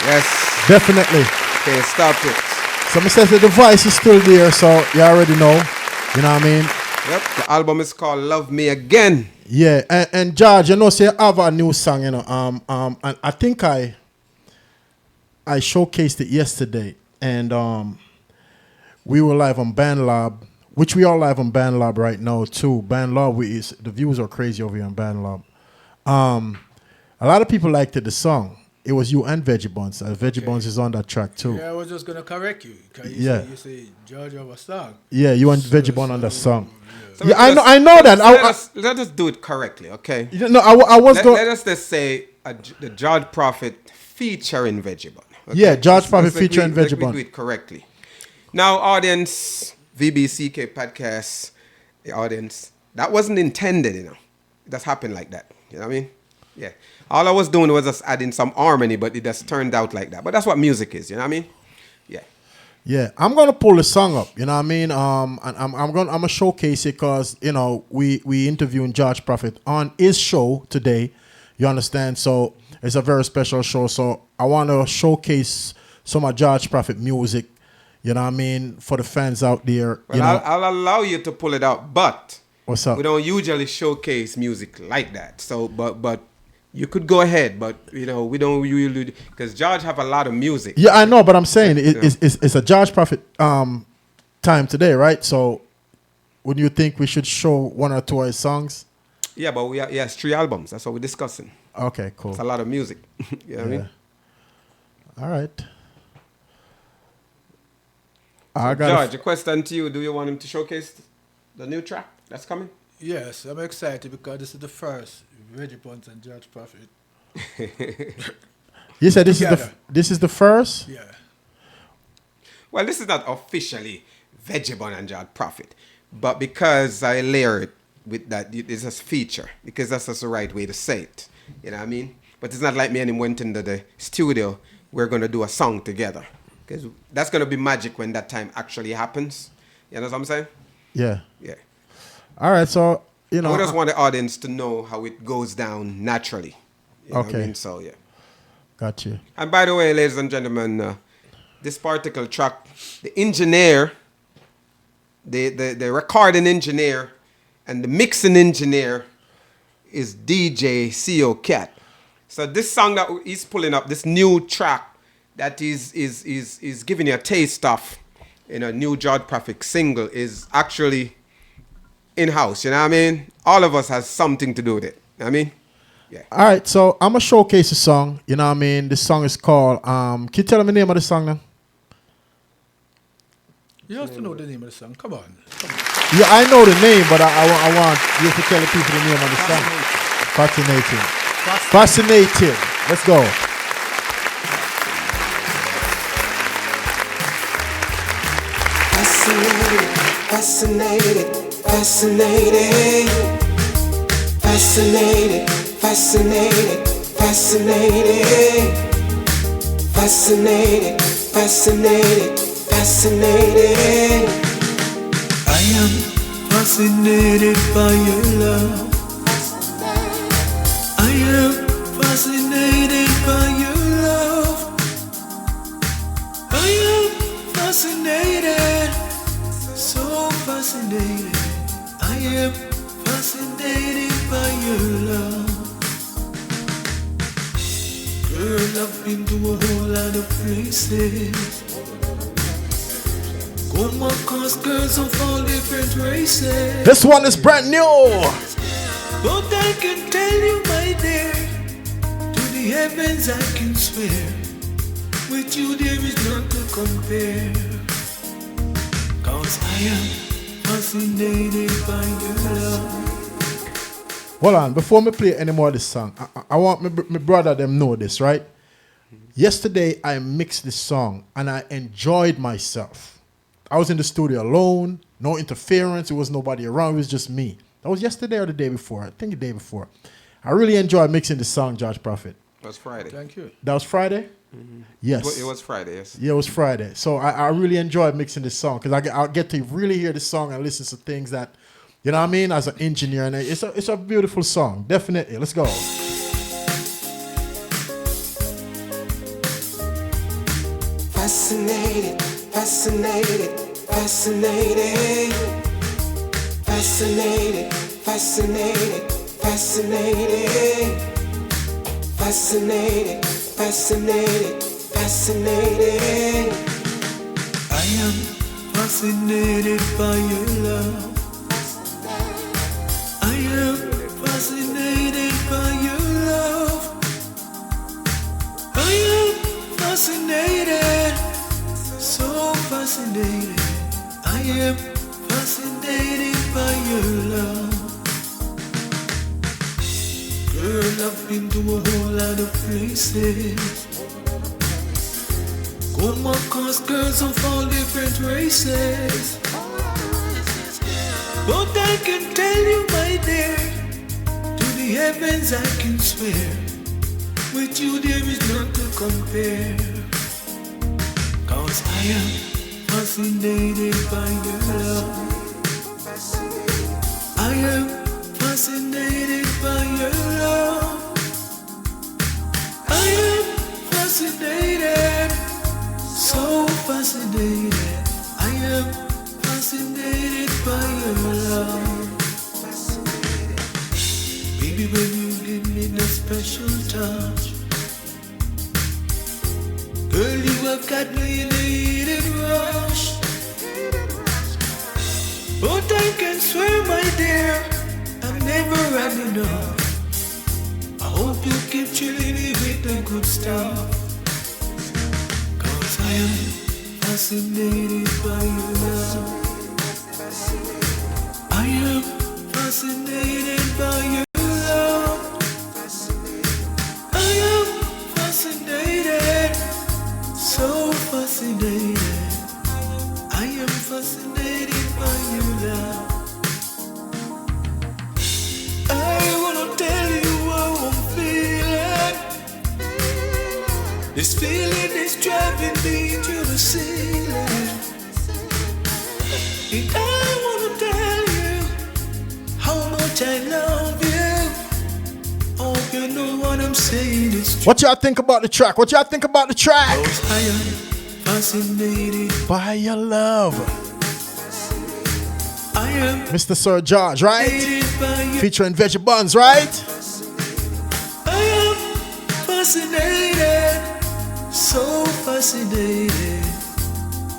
Speaker 3: Yes.
Speaker 1: Definitely.
Speaker 3: Can't stop it.
Speaker 1: Somebody says the device is still there, so you already know. You know what I mean?
Speaker 3: Yep. The album is called Love Me Again.
Speaker 1: Yeah, and George, so you have a new song, and I think I showcased it yesterday, and we were live on BandLab, which we are live on BandLab right now too. BandLab, the views are crazy over here on BandLab. A lot of people liked the song. It was you and Veggie Buns. Veggie Buns is on that track too.
Speaker 4: Yeah, I was just gonna correct you. You say George of a song.
Speaker 1: Yeah, you and Veggie Bun on that song.
Speaker 3: So
Speaker 1: Yeah, I know that.
Speaker 3: Let us do it correctly, okay?
Speaker 1: I was going.
Speaker 3: Let us just say the George Prophet featuring Veggie Bun. Okay?
Speaker 1: Yeah, George Prophet featuring Veggie Bun.
Speaker 3: Let me do it correctly. Now, audience, VBCK podcast, the audience, that wasn't intended, It just happened like that. You know what I mean? Yeah. All I was doing was just adding some harmony, but it just turned out like that. But that's what music is, you know what I mean? Yeah.
Speaker 1: Yeah, I'm gonna pull the song up. You know what I mean? And I'm gonna showcase it because we interviewing George Prophet on his show today. You understand? So it's a very special show. So I want to showcase some of George Prophet music. You know what I mean? For the fans out there.
Speaker 3: Well, I'll allow you to pull it out, but
Speaker 1: what's up?
Speaker 3: We don't usually showcase music like that. So, but you could go ahead, but we don't usually, because George have a lot of music.
Speaker 1: Yeah, I know, but I'm saying it's a George Prophet time today, right? So, wouldn't you think we should show one or two of his songs?
Speaker 3: Yeah, but he has 3 albums. That's what we're discussing.
Speaker 1: Okay, cool.
Speaker 3: It's a lot of music. You know what I mean?
Speaker 1: All right. I got
Speaker 3: George, a question to you. Do you want him to showcase the new track that's coming?
Speaker 4: Yes, I'm excited because this is the first Reggie Buns and George Prophet.
Speaker 1: You said
Speaker 4: Together.
Speaker 1: this is the first?
Speaker 4: Yeah.
Speaker 3: Well, this is not officially Veggie and George Prophet, but because I layer it with that, it's a feature, because that's just the right way to say it. You know what I mean? But it's not like me and him went into the studio, we're going to do a song together. Because that's going to be magic when that time actually happens. You know what I'm saying?
Speaker 1: Yeah.
Speaker 3: Yeah.
Speaker 1: All right, so, you know.
Speaker 3: I just want the audience to know how it goes down naturally. You know what I
Speaker 1: Okay.
Speaker 3: mean? So, yeah.
Speaker 1: Got you.
Speaker 3: And by the way, ladies and gentlemen, this particular track, the engineer, the recording engineer, and the mixing engineer is DJ CO Cat. So this song that he's pulling up, this new track that is giving you a taste of in a new George Prophet single, is actually in-house. You know what I mean? All of us has something to do with it. You know what I mean? Yeah.
Speaker 1: All right, so I'm going to showcase a song. You know what I mean? This song is called, can you tell me the name of the song now?
Speaker 4: You have to know the name of the song. Come on.
Speaker 1: Yeah, I know the name, but I want you to tell the people the name of the song. Fascinating. Fascinating. Let's go.
Speaker 2: Fascinated, fascinated, fascinated, fascinated, fascinated, fascinated, fascinated, fascinated.
Speaker 6: I am fascinated by your love. I am fascinated by your love. I am fascinated, so fascinated. I am fascinated by your love. Girl, I've been to a whole lot of places. Come across girls of all different races.
Speaker 1: This one is brand new.
Speaker 6: But I can tell you, my dear, to the heavens I can swear, with you there is none to compare. Cause I am fascinated by your love.
Speaker 1: Hold on, before me play any more of this song, I want my brother them know this, right? Yesterday I mixed this song and I enjoyed myself. I was in the studio alone, no interference, it was nobody around, it was just me. That was yesterday or the day before, I think the day before. I really enjoyed mixing the song, George Prophet.
Speaker 3: It was Friday.
Speaker 4: Thank you.
Speaker 1: That was Friday? Yes.
Speaker 3: It was Friday, yes.
Speaker 1: Yeah, it was Friday. So I really enjoyed mixing this song because I get to really hear the song and listen to things that, you know what I mean, as an engineer. And it's a beautiful song, definitely. Let's go.
Speaker 2: Fascinated, fascinated, fascinated, fascinated, fascinated, fascinated, fascinated, fascinated, fascinated.
Speaker 6: I am fascinated by your love. I am fascinated by your love. I am fascinated, so fascinated. I am fascinated by your love. Girl, I've been to a whole lot of places. Come across girls of all different races. But I can tell you, my dear, to the heavens I can swear, with you there is none to compare. Cause I am fascinated by your love. I am fascinated by your love. I am fascinated, so fascinated. I am fascinated by your love. Baby, when you give me the special touch, girl, you have got me in a heated rush. But I can swear, my dear, I've never had enough. I hope you keep chilling me with the good stuff. Cause I am fascinated by your love. I am fascinated by your love. I am fascinated, so fascinated. I am fascinated by your love. I wanna tell you how I'm feeling. This feeling is driving me to the ceiling. And I wanna tell you how much I love you. Hope you know what I'm saying is true.
Speaker 1: What y'all think about the track? What y'all think about the track?
Speaker 6: I am fascinated
Speaker 1: By your love.
Speaker 6: I am
Speaker 1: Mr. Sir George, right?
Speaker 6: fascinated by you.
Speaker 1: Featuring Veggie Buns, right?
Speaker 6: I am fascinated, so fascinated.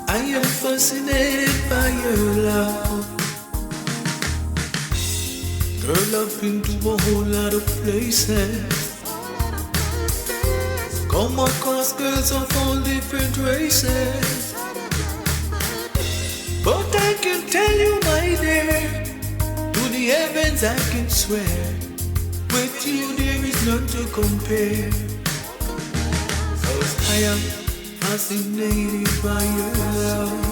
Speaker 6: I am fascinated by your love. Girl, I've been to a whole lot of places. Come across girls of all different races. But I can tell you, my dear, to the heavens I can swear, with you there is none to compare. 'Cause I am fascinated by your love.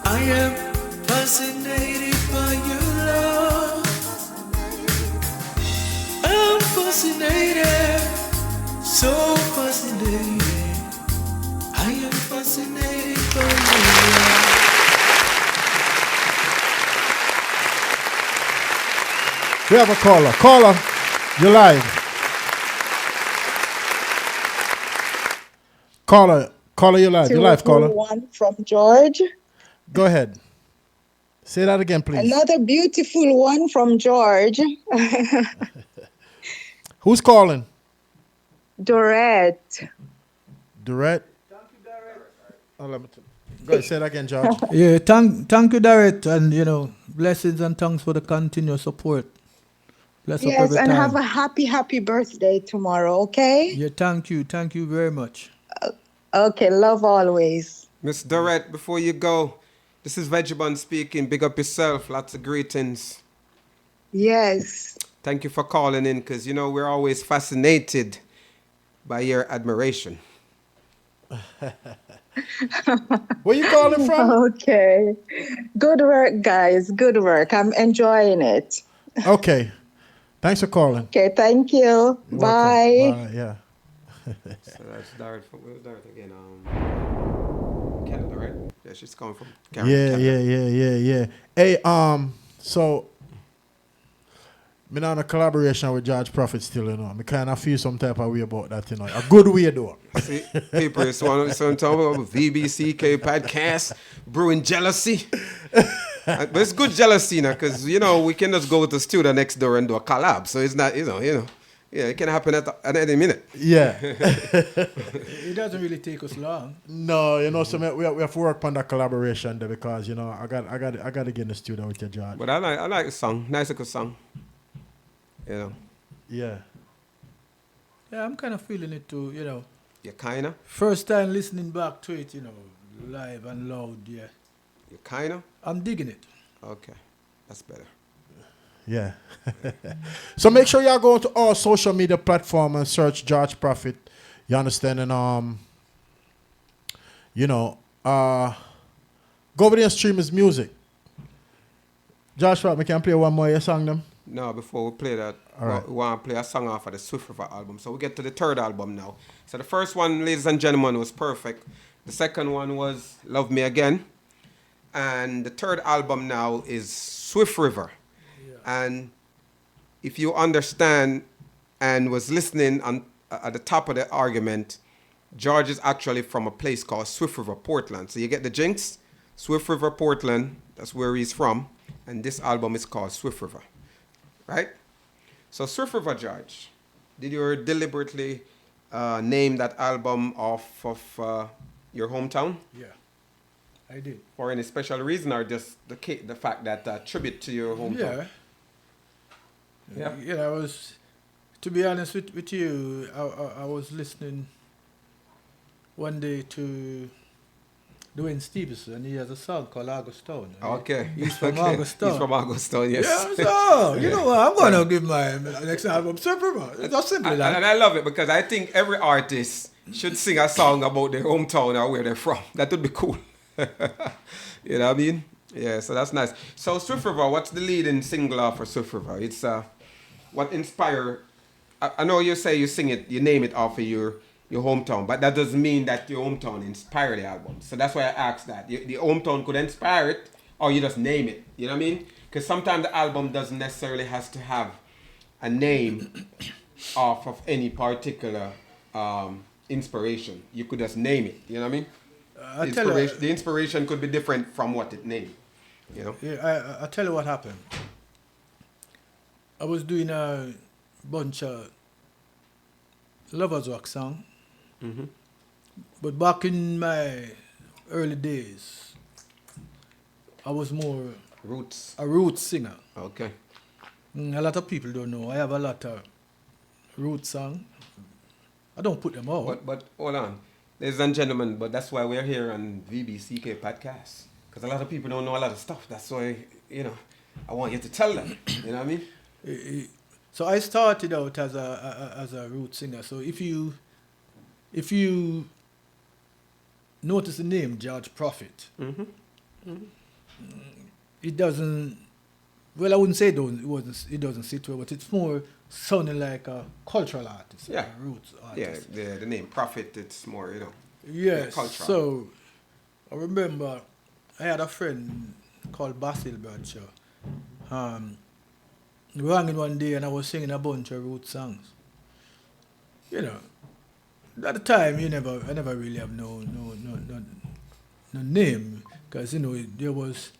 Speaker 6: I am fascinated by your love. I'm fascinated, so fascinated. I am fascinated by your love.
Speaker 1: We have a caller. Caller, you're live. Caller, you're live. You're live, caller.
Speaker 7: One from George.
Speaker 1: Go ahead. Say that again, please.
Speaker 7: Another beautiful one from George.
Speaker 1: Who's calling?
Speaker 7: Dorette.
Speaker 1: Dorette? Oh, let me go ahead. Say that again, George.
Speaker 4: Yeah, thank you, Darrett, and blessings and thanks for the continuous support. Bless up
Speaker 7: Yes,
Speaker 4: every
Speaker 7: and
Speaker 4: time.
Speaker 7: have a happy birthday tomorrow, okay?
Speaker 4: Yeah, thank you very much.
Speaker 7: Okay, love always.
Speaker 3: Miss Dorette, before you go, this is Veggie speaking. Big up yourself. Lots of greetings.
Speaker 7: Yes.
Speaker 3: Thank you for calling in, because, we're always fascinated by your admiration.
Speaker 1: Where you calling from?
Speaker 7: Okay. Good work, guys. Good work. I'm enjoying it.
Speaker 1: Okay. Thanks for calling.
Speaker 7: Okay, thank you.
Speaker 1: You're
Speaker 7: Bye.
Speaker 1: welcome. Bye. Yeah.
Speaker 3: So that's Darrett from, where's Darrett again? Canada, right? Yeah, she's coming from Canada.
Speaker 1: Yeah. Hey, so me on a collaboration with George Prophet still, Me kind of feel some type of way about that, A good way, though.
Speaker 3: See, people, it's one talking about VBCK podcast, brewing jealousy. But it's good jealousy, because, we can just go to the studio next door and do a collab. So it's not, yeah, it can happen at any minute.
Speaker 1: Yeah.
Speaker 4: It doesn't really take us long.
Speaker 1: No, so we have to work on that collaboration there because, I got to get in the studio with you, George.
Speaker 3: But I like the song. Nice little song.
Speaker 1: Yeah.
Speaker 4: Yeah, I'm kind of feeling it too,
Speaker 3: You kinda?
Speaker 4: First time listening back to it, live and loud, yeah.
Speaker 3: You kinda?
Speaker 4: I'm digging it.
Speaker 3: Okay. That's better.
Speaker 1: Yeah. So make sure y'all go to all social media platforms and search George Prophet. You understand? And go over there and stream his music. George Prophet, we can play one more of your song them?
Speaker 3: No, before we play that,
Speaker 1: right.
Speaker 3: we want to play a song off of the Swift River album. So we get to the third album now. So the first one, ladies and gentlemen, was Perfect. The second one was Love Me Again. And the third album now is Swift River. Yeah. And if you understand and was listening at the top of the argument, George is actually from a place called Swift River, Portland. So you get the jinx, Swift River, Portland, that's where he's from. And this album is called Swift River. Right? So Swift River, George, did you deliberately name that album off of your hometown?
Speaker 4: Yeah, I did.
Speaker 3: For any special reason, or just the fact that tribute to your hometown?
Speaker 4: Yeah. Yeah, I was, to be honest with you, I was listening one day to Dwayne Stevenson. He has a song called Augustown.
Speaker 3: Okay.
Speaker 4: He's from
Speaker 3: Okay.
Speaker 4: Augustown.
Speaker 3: He's from Augustown, yes.
Speaker 4: Yeah, so, you know what? I'm going to give my next album Super Bowl. It's just simple.
Speaker 3: And I love it because I think every artist should sing a song about their hometown or where they're from. That would be cool. You know what I mean? Yeah, so that's nice. So Swift River, what's the leading single for Swift River? It's what inspired. I know you say you sing it, you name it off of your hometown, but that doesn't mean that your hometown inspired the album. So that's why I asked that. The hometown could inspire it, or you just name it. You know what I mean? Because sometimes the album doesn't necessarily has to have a name off of any particular inspiration. You could just name it. You know what I mean? The inspiration could be different from what it named. You know?
Speaker 4: Yeah, I tell you what happened. I was doing a bunch of lovers rock song.
Speaker 3: Mm-hmm.
Speaker 4: But back in my early days, I was more a roots singer.
Speaker 3: Okay.
Speaker 4: A lot of people don't know. I have a lot of roots songs. I don't put them out.
Speaker 3: But hold on. Ladies and gentlemen, but that's why we're here on VBCK podcast. Because a lot of people don't know a lot of stuff. That's why, I want you to tell them. You know what I mean?
Speaker 4: So I started out as a roots singer. So if you notice the name George Prophet,
Speaker 3: Mm-hmm.
Speaker 4: it doesn't. Well, I wouldn't say it doesn't sit well, but it's more sounding like a cultural artist,
Speaker 3: Yeah.
Speaker 4: a roots artist.
Speaker 3: Yeah, the name Prophet, it's more,
Speaker 4: Yes.
Speaker 3: cultural.
Speaker 4: So I remember I had a friend called Basil Bradshaw. We were hanging one day and I was singing a bunch of roots songs. At the time I never really have no name, because there was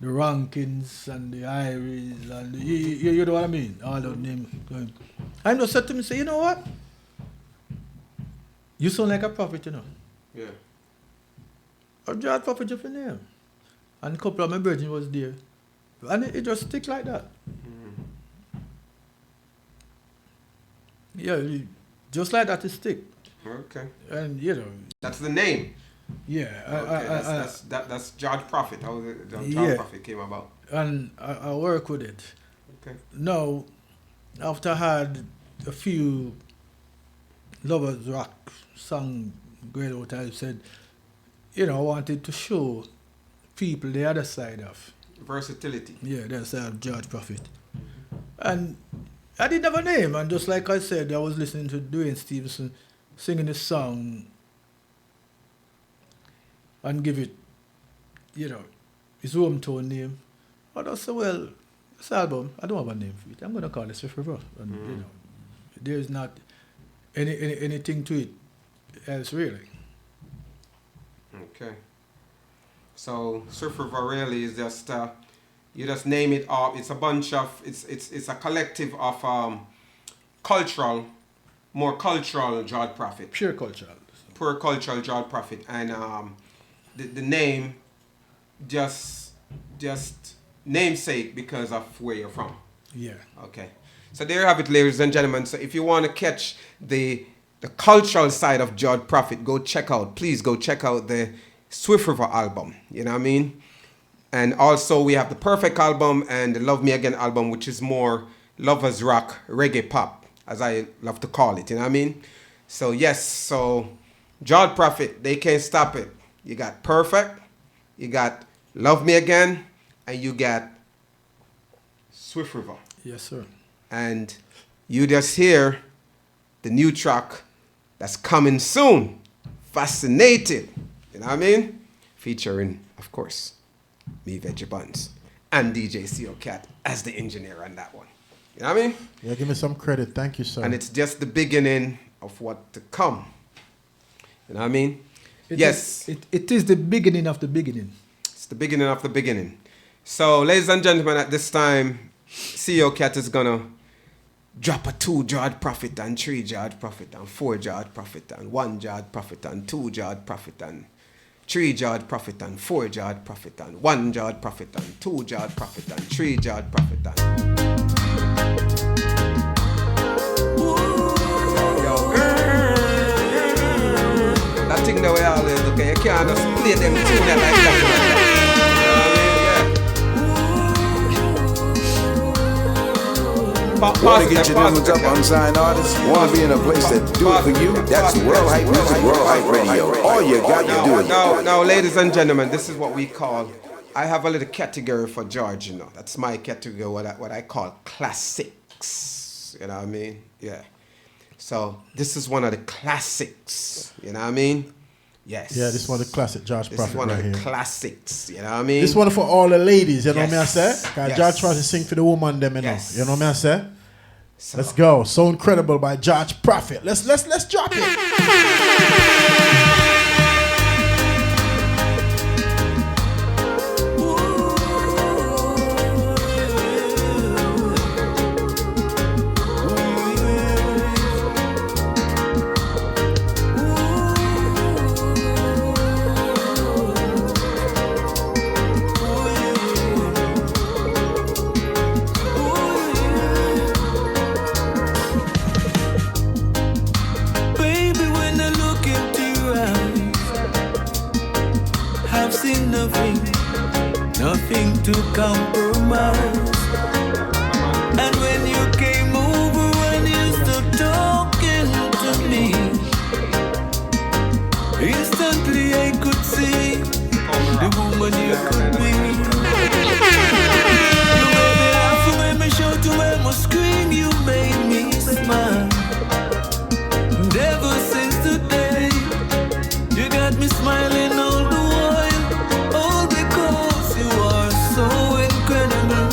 Speaker 4: the Rankins and the Iris and you know what I mean, all those names going. I just said to me, say, you know what? You sound like a prophet,
Speaker 3: Yeah.
Speaker 4: I'm George Prophet of your name. And a couple of my brethren was there. And it just stick like that. Yeah, just like that it stick.
Speaker 3: Okay.
Speaker 4: And
Speaker 3: That's the name.
Speaker 4: yeah.
Speaker 3: Okay, that's George Prophet. How the George
Speaker 4: Yeah.
Speaker 3: Prophet came about.
Speaker 4: And I work with it.
Speaker 3: Okay.
Speaker 4: Now, after I had a few lovers rock song going out, I said, I wanted to show people the other side of.
Speaker 3: Versatility.
Speaker 4: Yeah, the other side of George Prophet. And I didn't have a name, and just like I said, I was listening to Dwayne Stevenson singing this song and give it, his hometown name. I just said, well, this album, I don't have a name for it. I'm going to call it Swift River. And, there's not anything to it else, really.
Speaker 3: Okay. So Swift River really is just you just name it off. It's a bunch of it's a collective of more cultural George Prophet.
Speaker 4: Pure cultural.
Speaker 3: Pure cultural George Prophet, and the name just namesake because of where you're from.
Speaker 4: Yeah.
Speaker 3: Okay. So there you have it, ladies and gentlemen. So if you want to catch the cultural side of George Prophet, please go check out the Swift River album. You know what I mean? And also we have the Perfect album and the Love Me Again album, which is more lovers rock, reggae pop, as I love to call it. You know what I mean? So yes, so George Prophet, they can't stop it. You got Perfect, you got Love Me Again, and you got Swift River.
Speaker 4: Yes, sir.
Speaker 3: And you just hear the new track that's coming soon, Fascinated. You know what I mean? Featuring, of course, me, Veggie Buns, and DJ CO Cat as the engineer on that one. You know what I mean?
Speaker 1: Yeah, give me some credit. Thank you, sir.
Speaker 3: And it's just the beginning of what to come. You know what I mean?
Speaker 4: It is the beginning of the beginning.
Speaker 3: It's the beginning of the beginning. So, ladies and gentlemen, at this time, CO Cat is gonna drop a 2 George Prophet and 3 George Prophet and 4 George Prophet and 1 George Prophet and 2 George Prophet and 3 George Prophet and 4 George Prophet and 1 George Prophet and 2 George Prophet and 3 George Prophet and... That thing that we always look at. You can't just play them tune like that.
Speaker 8: Want to get your numbers up on signed artists? Want to be in a place that do it for you? That's World Hype Music, World Hype Radio. All you got to do is...
Speaker 3: Now, ladies and gentlemen, this is what we call... I have a little category for George, you know. That's my category, what I call classics. You know what I mean? Yeah. So, this is one of the classics. You know what I mean? Yes.
Speaker 1: Yeah, this one of the classic George Prophet.
Speaker 3: This is one
Speaker 1: right
Speaker 3: of the
Speaker 1: here.
Speaker 3: classics. You know what I mean?
Speaker 1: This one for all the ladies, you know what I say? Because
Speaker 3: Yes.
Speaker 1: George Prophet sing for the woman them, you know.
Speaker 3: Yes.
Speaker 1: You know what I say?
Speaker 3: So,
Speaker 1: Let's go. So Incredible by George Prophet. Let's drop it.
Speaker 6: Baby, when I look into your eyes, I've seen nothing to compromise. And when you came over and you stood talking to me, instantly I could see the woman you could be. You made me laugh, you made me shout, you made me scream, you made me smile. And ever since today, you got me smiling all the while. All because you are so incredible.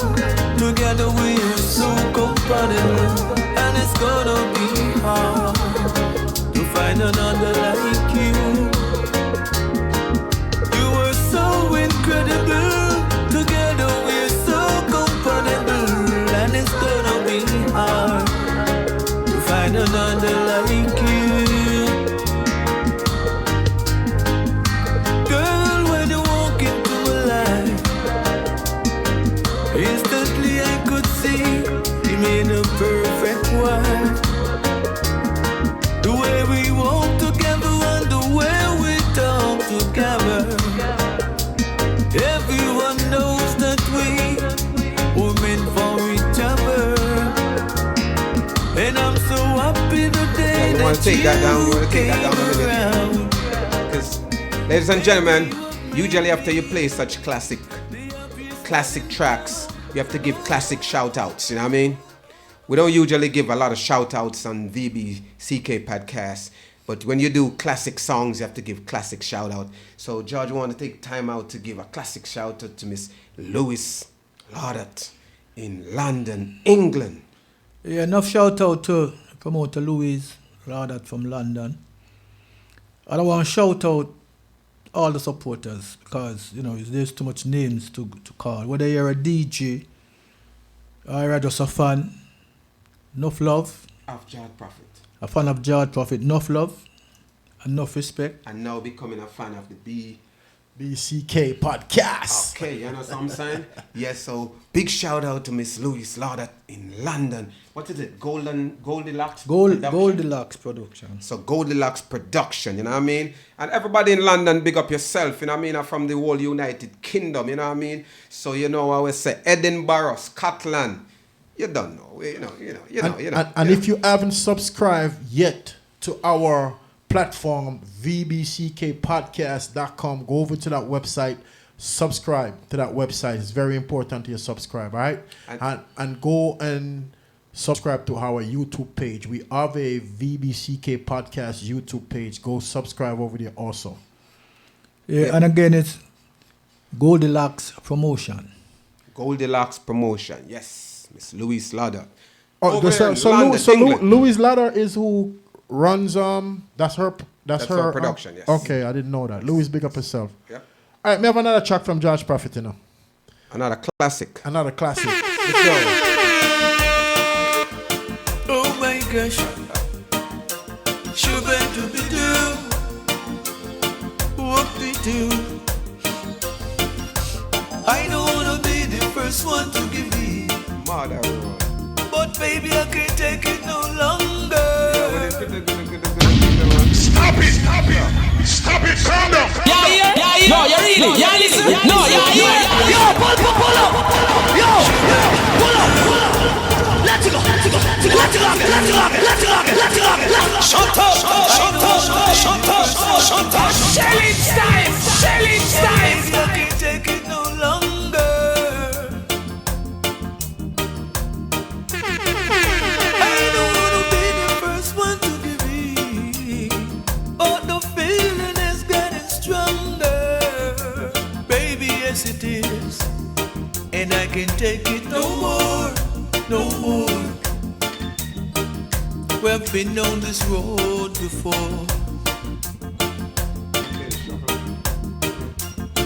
Speaker 6: Together we are so compatible. And it's gonna be hard to find another like you. You are so incredible. Together we are so compatible. And it's gonna be hard to find another like you. Girl, when you walk into my life, instantly I could see you made a perfect wife. The way we walk together and the way we talk together, everyone knows that we were meant for each other. And I'm so happy today
Speaker 3: you want to take that down? You want to take that down a
Speaker 6: came
Speaker 3: minute?
Speaker 6: around.
Speaker 3: Because, ladies and gentlemen, usually after you play such classic tracks, you have to give classic shout-outs, you know what I mean? We don't usually give a lot of shout-outs on VBCK podcasts, but when you do classic songs, you have to give classic shout-out. So, George, we want to take time out to give a classic shout-out to Miss Louis Laudat in London, England.
Speaker 4: Yeah, enough shout out to promoter Louis Laudat from London. And I want to shout out all the supporters because, you know, there's too much names to call. Whether you're a DJ or you're just a fan, enough love.
Speaker 3: Of George Prophet.
Speaker 4: A fan of George Prophet, enough love, enough respect.
Speaker 3: And now becoming a fan of the
Speaker 1: BCK podcast.
Speaker 3: Okay, you know what I'm saying? Yes, so big shout out to Miss Louis Laudat in London. What is it? Goldilocks Production?
Speaker 4: Goldilocks Production.
Speaker 3: So Goldilocks Production, you know what I mean? And everybody in London, big up yourself, you know what I mean? I'm from the whole United Kingdom, you know what I mean? So you know I always say Edinburgh, Scotland. You don't know, you know.
Speaker 1: And if you haven't subscribed yet to our platform, vbckpodcast.com, go over to that website, subscribe to that website. It's very important to you subscribe, all right? And go and subscribe to our YouTube page. We have a VBCK podcast YouTube page. Go subscribe over there also.
Speaker 4: Yeah, and again, it's Goldilocks Promotion.
Speaker 3: Goldilocks Promotion, yes. Miss Louis Laudat.
Speaker 1: Oh, Louis Laudat is who runs that's her
Speaker 3: production, yes.
Speaker 1: Okay, I didn't know that. Louis, big up herself.
Speaker 3: Yeah.
Speaker 1: All right, we have another track from George Prophet, you know.
Speaker 3: Another classic.
Speaker 1: Another classic. Let's go.
Speaker 6: Oh my gosh, Shuba dooby doo, whoopie doo. I don't wanna be the first one to give in,
Speaker 3: Mother.
Speaker 6: but baby I can't take it no longer.
Speaker 8: Stop it!
Speaker 9: Stop it, calm down.
Speaker 6: No, you're really. Yeah, listen. No, you're here. Yo, pull up. Yo, pull up. Let's go. Shut up. Shelling time. I can't take it no longer. I don't wanna be the first one to give in, but the feeling is getting stronger. Baby, yes it is, and I can't take it no more. We've been on this road before.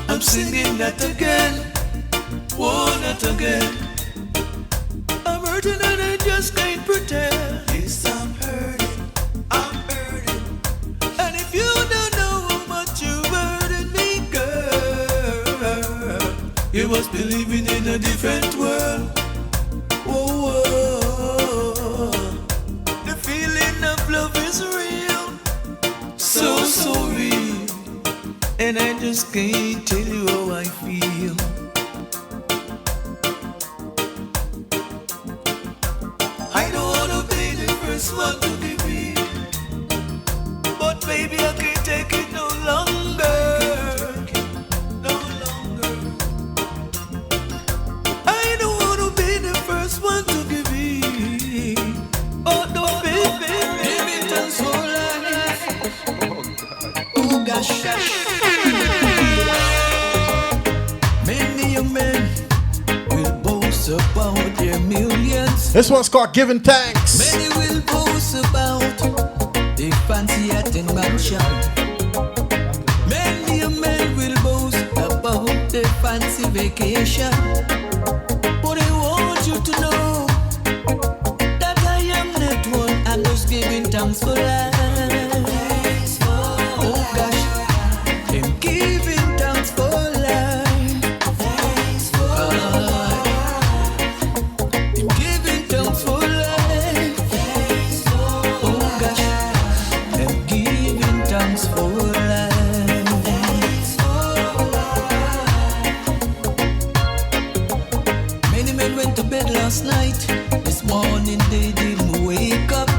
Speaker 6: I'm singing that again, not again. I'm hurting and I just can't pretend. Yes, I'm hurting. And if you don't know how much you're hurting me, girl, you must be living in a different world. Whoa. The feeling of love is real, so real, and I just can't tell you how I feel. I don't wanna be the first one to give in, but baby I can't take it no longer. I don't wanna be the first one to give in, but no baby, give me thanks for life. Oh gosh. Many a man will boast about their millions.
Speaker 1: This one's called Giving Thanks.
Speaker 6: Many will boast about the fancy yacht and mansion. Many a man will boast about the fancy vacation. But I want you to know that I am not one. I'm just giving thanks for life. Oh gosh, I'm giving thanks for life. I'm giving thanks for life. Oh gosh, I'm giving thanks for life. Many men went to bed last night. This morning they didn't wake up.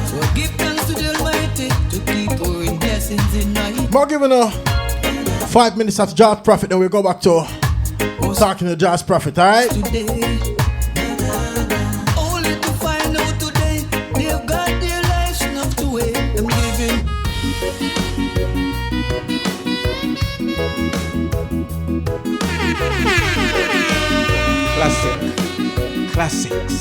Speaker 6: So I give thanks to the Almighty to keep pouring blessings in my
Speaker 1: More giving 5 minutes after Josh Prophet, then we'll go back to talking to Josh Prophet, alright?
Speaker 6: today. Only to find out today they've got their lives snuffed away. I'm giving.
Speaker 3: Classics.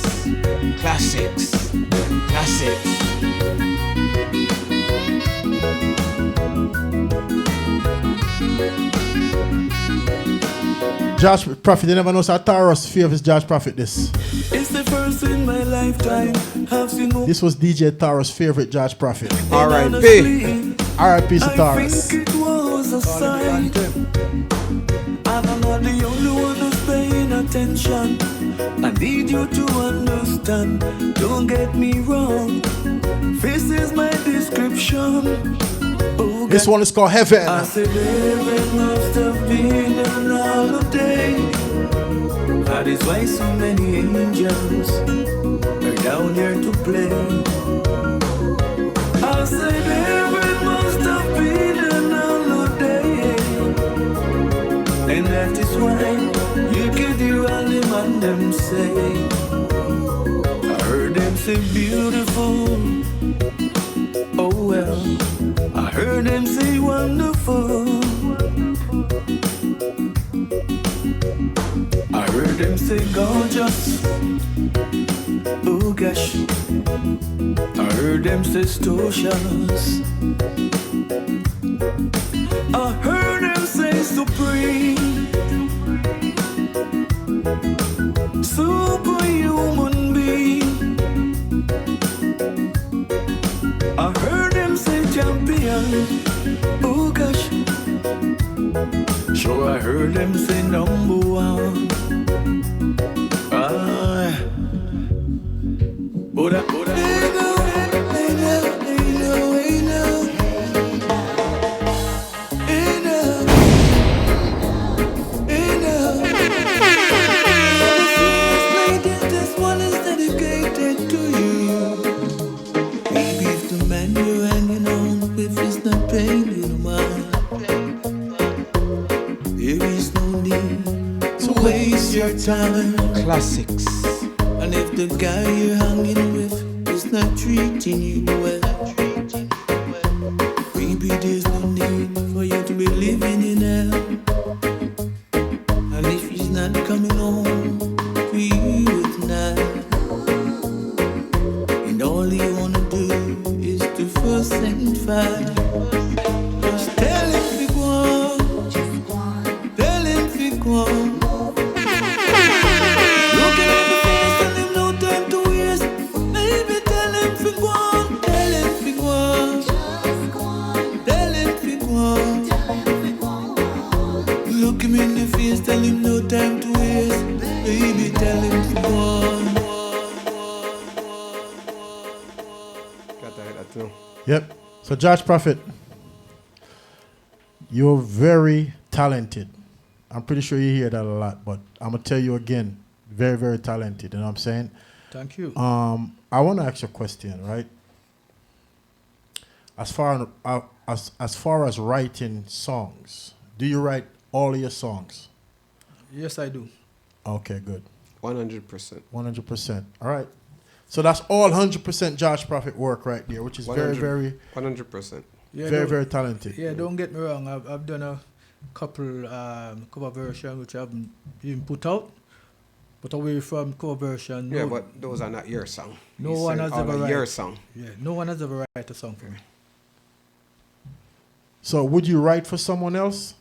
Speaker 1: Josh Prophet, you never know so Taurus favorite Josh Prophet this.
Speaker 6: It's the first in my lifetime I've seen more.
Speaker 1: This was DJ Taurus' favorite Josh Prophet.
Speaker 3: R.I.P.
Speaker 1: R.I.P. to
Speaker 6: I
Speaker 1: Taurus.
Speaker 6: think it was a sign. And I'm not the only one who's paying attention. I need you to understand. Don't get me wrong. This is my description. Oh,
Speaker 1: This one is called Heaven.
Speaker 6: I said heaven must have been an holiday. That is why so many angels are down here to play. I said heaven must have been an holiday, and that is why you could hear all the man them say. I heard them say beautiful. Oh well, I heard them say wonderful. I heard them say gorgeous. Oh gosh, I heard them say stocious. I heard them say supreme, superhuman being. I heard them say champion. Oh gosh, sure I heard them say number one. your time.
Speaker 3: Classics.
Speaker 6: And if the guy you're hanging with is not treating you well, maybe there's no need for you to be living in hell. And if he's not coming home to you at night, and all you wanna do is to fuss and fight, just tell him to go on. Tell him to go on. Looking at the face, tell him no time to waste. Baby, tell him to go on. Tell him to go on. Tell him to go on. Look him in the face, tell him no time to waste. Baby, tell him to go on.
Speaker 3: Got that too.
Speaker 1: Yep. So Judge Prophet, you're very talented. I'm pretty sure you hear that a lot, but I'm gonna tell you again, very, very talented. You know what I'm saying?
Speaker 4: Thank you.
Speaker 1: I want to ask you a question, right? As far as writing songs, do you write all of your songs?
Speaker 4: Yes, I do.
Speaker 1: Okay, good.
Speaker 3: 100%.
Speaker 1: 100%. All right. So that's all 100% Judge Prophet work right there, which is very, very,
Speaker 3: 100%.
Speaker 4: Yeah,
Speaker 1: very,
Speaker 4: don't-
Speaker 1: very talented.
Speaker 4: Yeah, don't get me wrong. I've done a couple cover version which I haven't even put out. But away from cover version,
Speaker 3: Yeah, but those are not your song.
Speaker 4: No
Speaker 3: You
Speaker 4: one
Speaker 3: said
Speaker 4: has
Speaker 3: all
Speaker 4: ever
Speaker 3: of
Speaker 4: write.
Speaker 3: your song.
Speaker 4: yeah, no one has ever write a song for me.
Speaker 1: So would you write for someone else?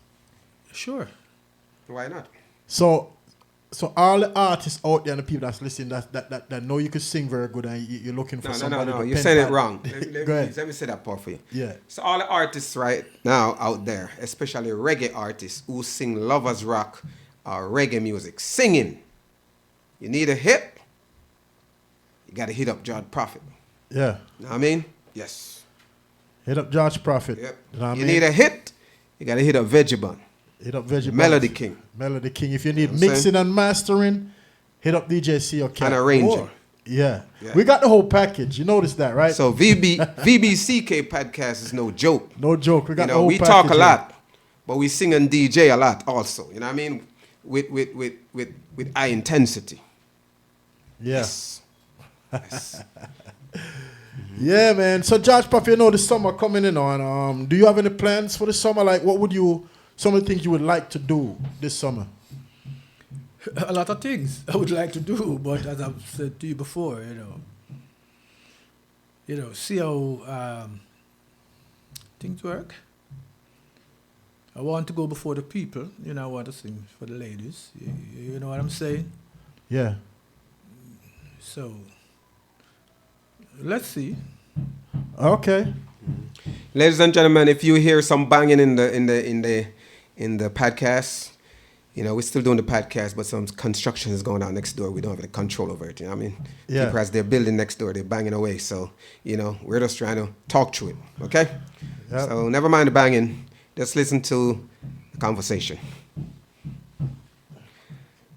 Speaker 4: Sure.
Speaker 3: Why not?
Speaker 1: So all the artists out there and the people that's listening that know you can sing very good and you're looking for
Speaker 3: No.
Speaker 1: somebody to
Speaker 3: You
Speaker 1: pen
Speaker 3: said it
Speaker 1: pad.
Speaker 3: wrong.
Speaker 1: Go ahead.
Speaker 3: Let me say that part for you.
Speaker 1: Yeah.
Speaker 3: So all the artists right now out there, especially reggae artists who sing lovers rock or reggae music, singing, you need a hit, you got to hit up Judge Prophet.
Speaker 1: Yeah.
Speaker 3: Know what I mean? Yes.
Speaker 1: Hit up Judge Prophet.
Speaker 3: Yep.
Speaker 1: You know what I
Speaker 3: You
Speaker 1: mean?
Speaker 3: need a hit, you got to hit up Vbck.
Speaker 1: Hit up Veggie
Speaker 3: Melody
Speaker 1: Box.
Speaker 3: King.
Speaker 1: Melody King. If you need
Speaker 3: know what I'm
Speaker 1: mixing and mastering, hit up DJ CO
Speaker 3: And arranging.
Speaker 1: Yeah.
Speaker 3: Yeah.
Speaker 1: We got the whole package. You noticed that, right?
Speaker 3: So VBCK podcast is no joke.
Speaker 1: No joke. We got
Speaker 3: You
Speaker 1: the
Speaker 3: know,
Speaker 1: whole
Speaker 3: we
Speaker 1: package.
Speaker 3: talk a
Speaker 1: here.
Speaker 3: lot, but we sing and DJ a lot also. You know what I mean? With high intensity.
Speaker 1: Yeah.
Speaker 3: Yes. Yes.
Speaker 1: Yeah, man. So, Judge Prophet, you know the summer coming in on. Do you have any plans for the summer? Like, what would you, some of the things you would like to do this summer?
Speaker 4: A lot of things I would like to do, but as I've said to you before, see how things work. I want to go before the people. I want to sing for the ladies. You know what I'm saying?
Speaker 1: Yeah.
Speaker 4: So let's see.
Speaker 1: Okay.
Speaker 3: Ladies and gentlemen, if you hear some banging in the podcast, we're still doing the podcast, but some construction is going on next door. We don't have any control over it. You know what I mean?
Speaker 1: Yeah.
Speaker 3: People as they're building next door, they're banging away. So, we're just trying to talk through it. Okay?
Speaker 1: Yep.
Speaker 3: So never mind the banging. Just listen to the conversation.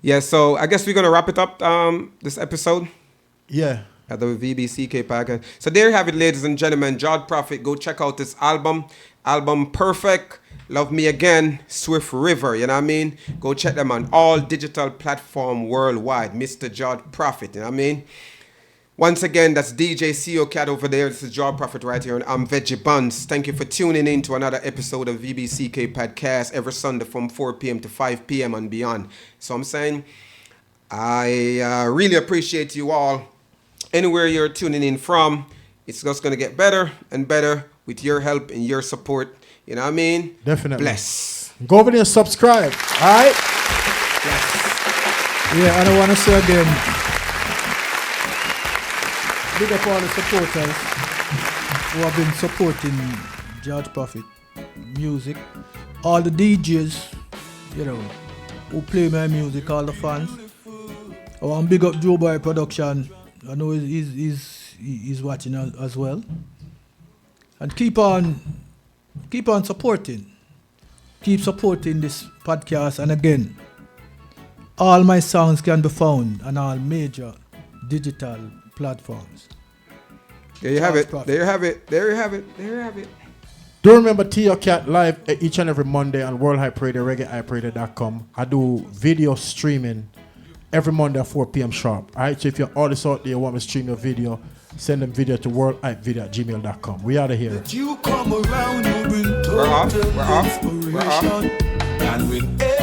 Speaker 3: Yeah, so I guess we're going to wrap it up this episode
Speaker 1: Yeah.
Speaker 3: at the VBCK podcast. So there you have it, ladies and gentlemen. Judge Prophet, go check out this album. Album Perfect. Love Me Again, Swift River, you know what I mean? Go check them on all digital platform worldwide. Mr. Judge Prophet, you know what I mean? Once again, that's DJ CO Cat over there. This is Judge Prophet right here, and I'm Veggie Buns. Thank you for tuning in to another episode of VBCK Podcast every Sunday from 4 p.m. to 5 p.m. and beyond. So I'm saying, I really appreciate you all. Anywhere you're tuning in from, it's just going to get better and better with your help and your support. You know what I mean?
Speaker 1: Definitely.
Speaker 3: Bless.
Speaker 1: Go over there and subscribe. All right?
Speaker 4: Yeah, and I want to say again, big up all the supporters who have been supporting Judge Prophet music, all the DJs, who play my music, all the fans. I want to big up Joe Boy Production. I know he's watching as well. And keep on supporting. Keep supporting this podcast. And again, all my songs can be found on all major digital platforms.
Speaker 3: There you have it.
Speaker 4: Prophet.
Speaker 3: There you have it. There you have it. There you have it.
Speaker 1: Do remember T.O. Cat live each and every Monday on World Hype Radio, reggaehyperadio.com. I do video streaming every Monday at 4 p.m. sharp. All right, so if you're artists out there want to stream your video, send them video to worldhypevideo@gmail.com. We out of here.
Speaker 6: You come around, you bring total inspiration. And with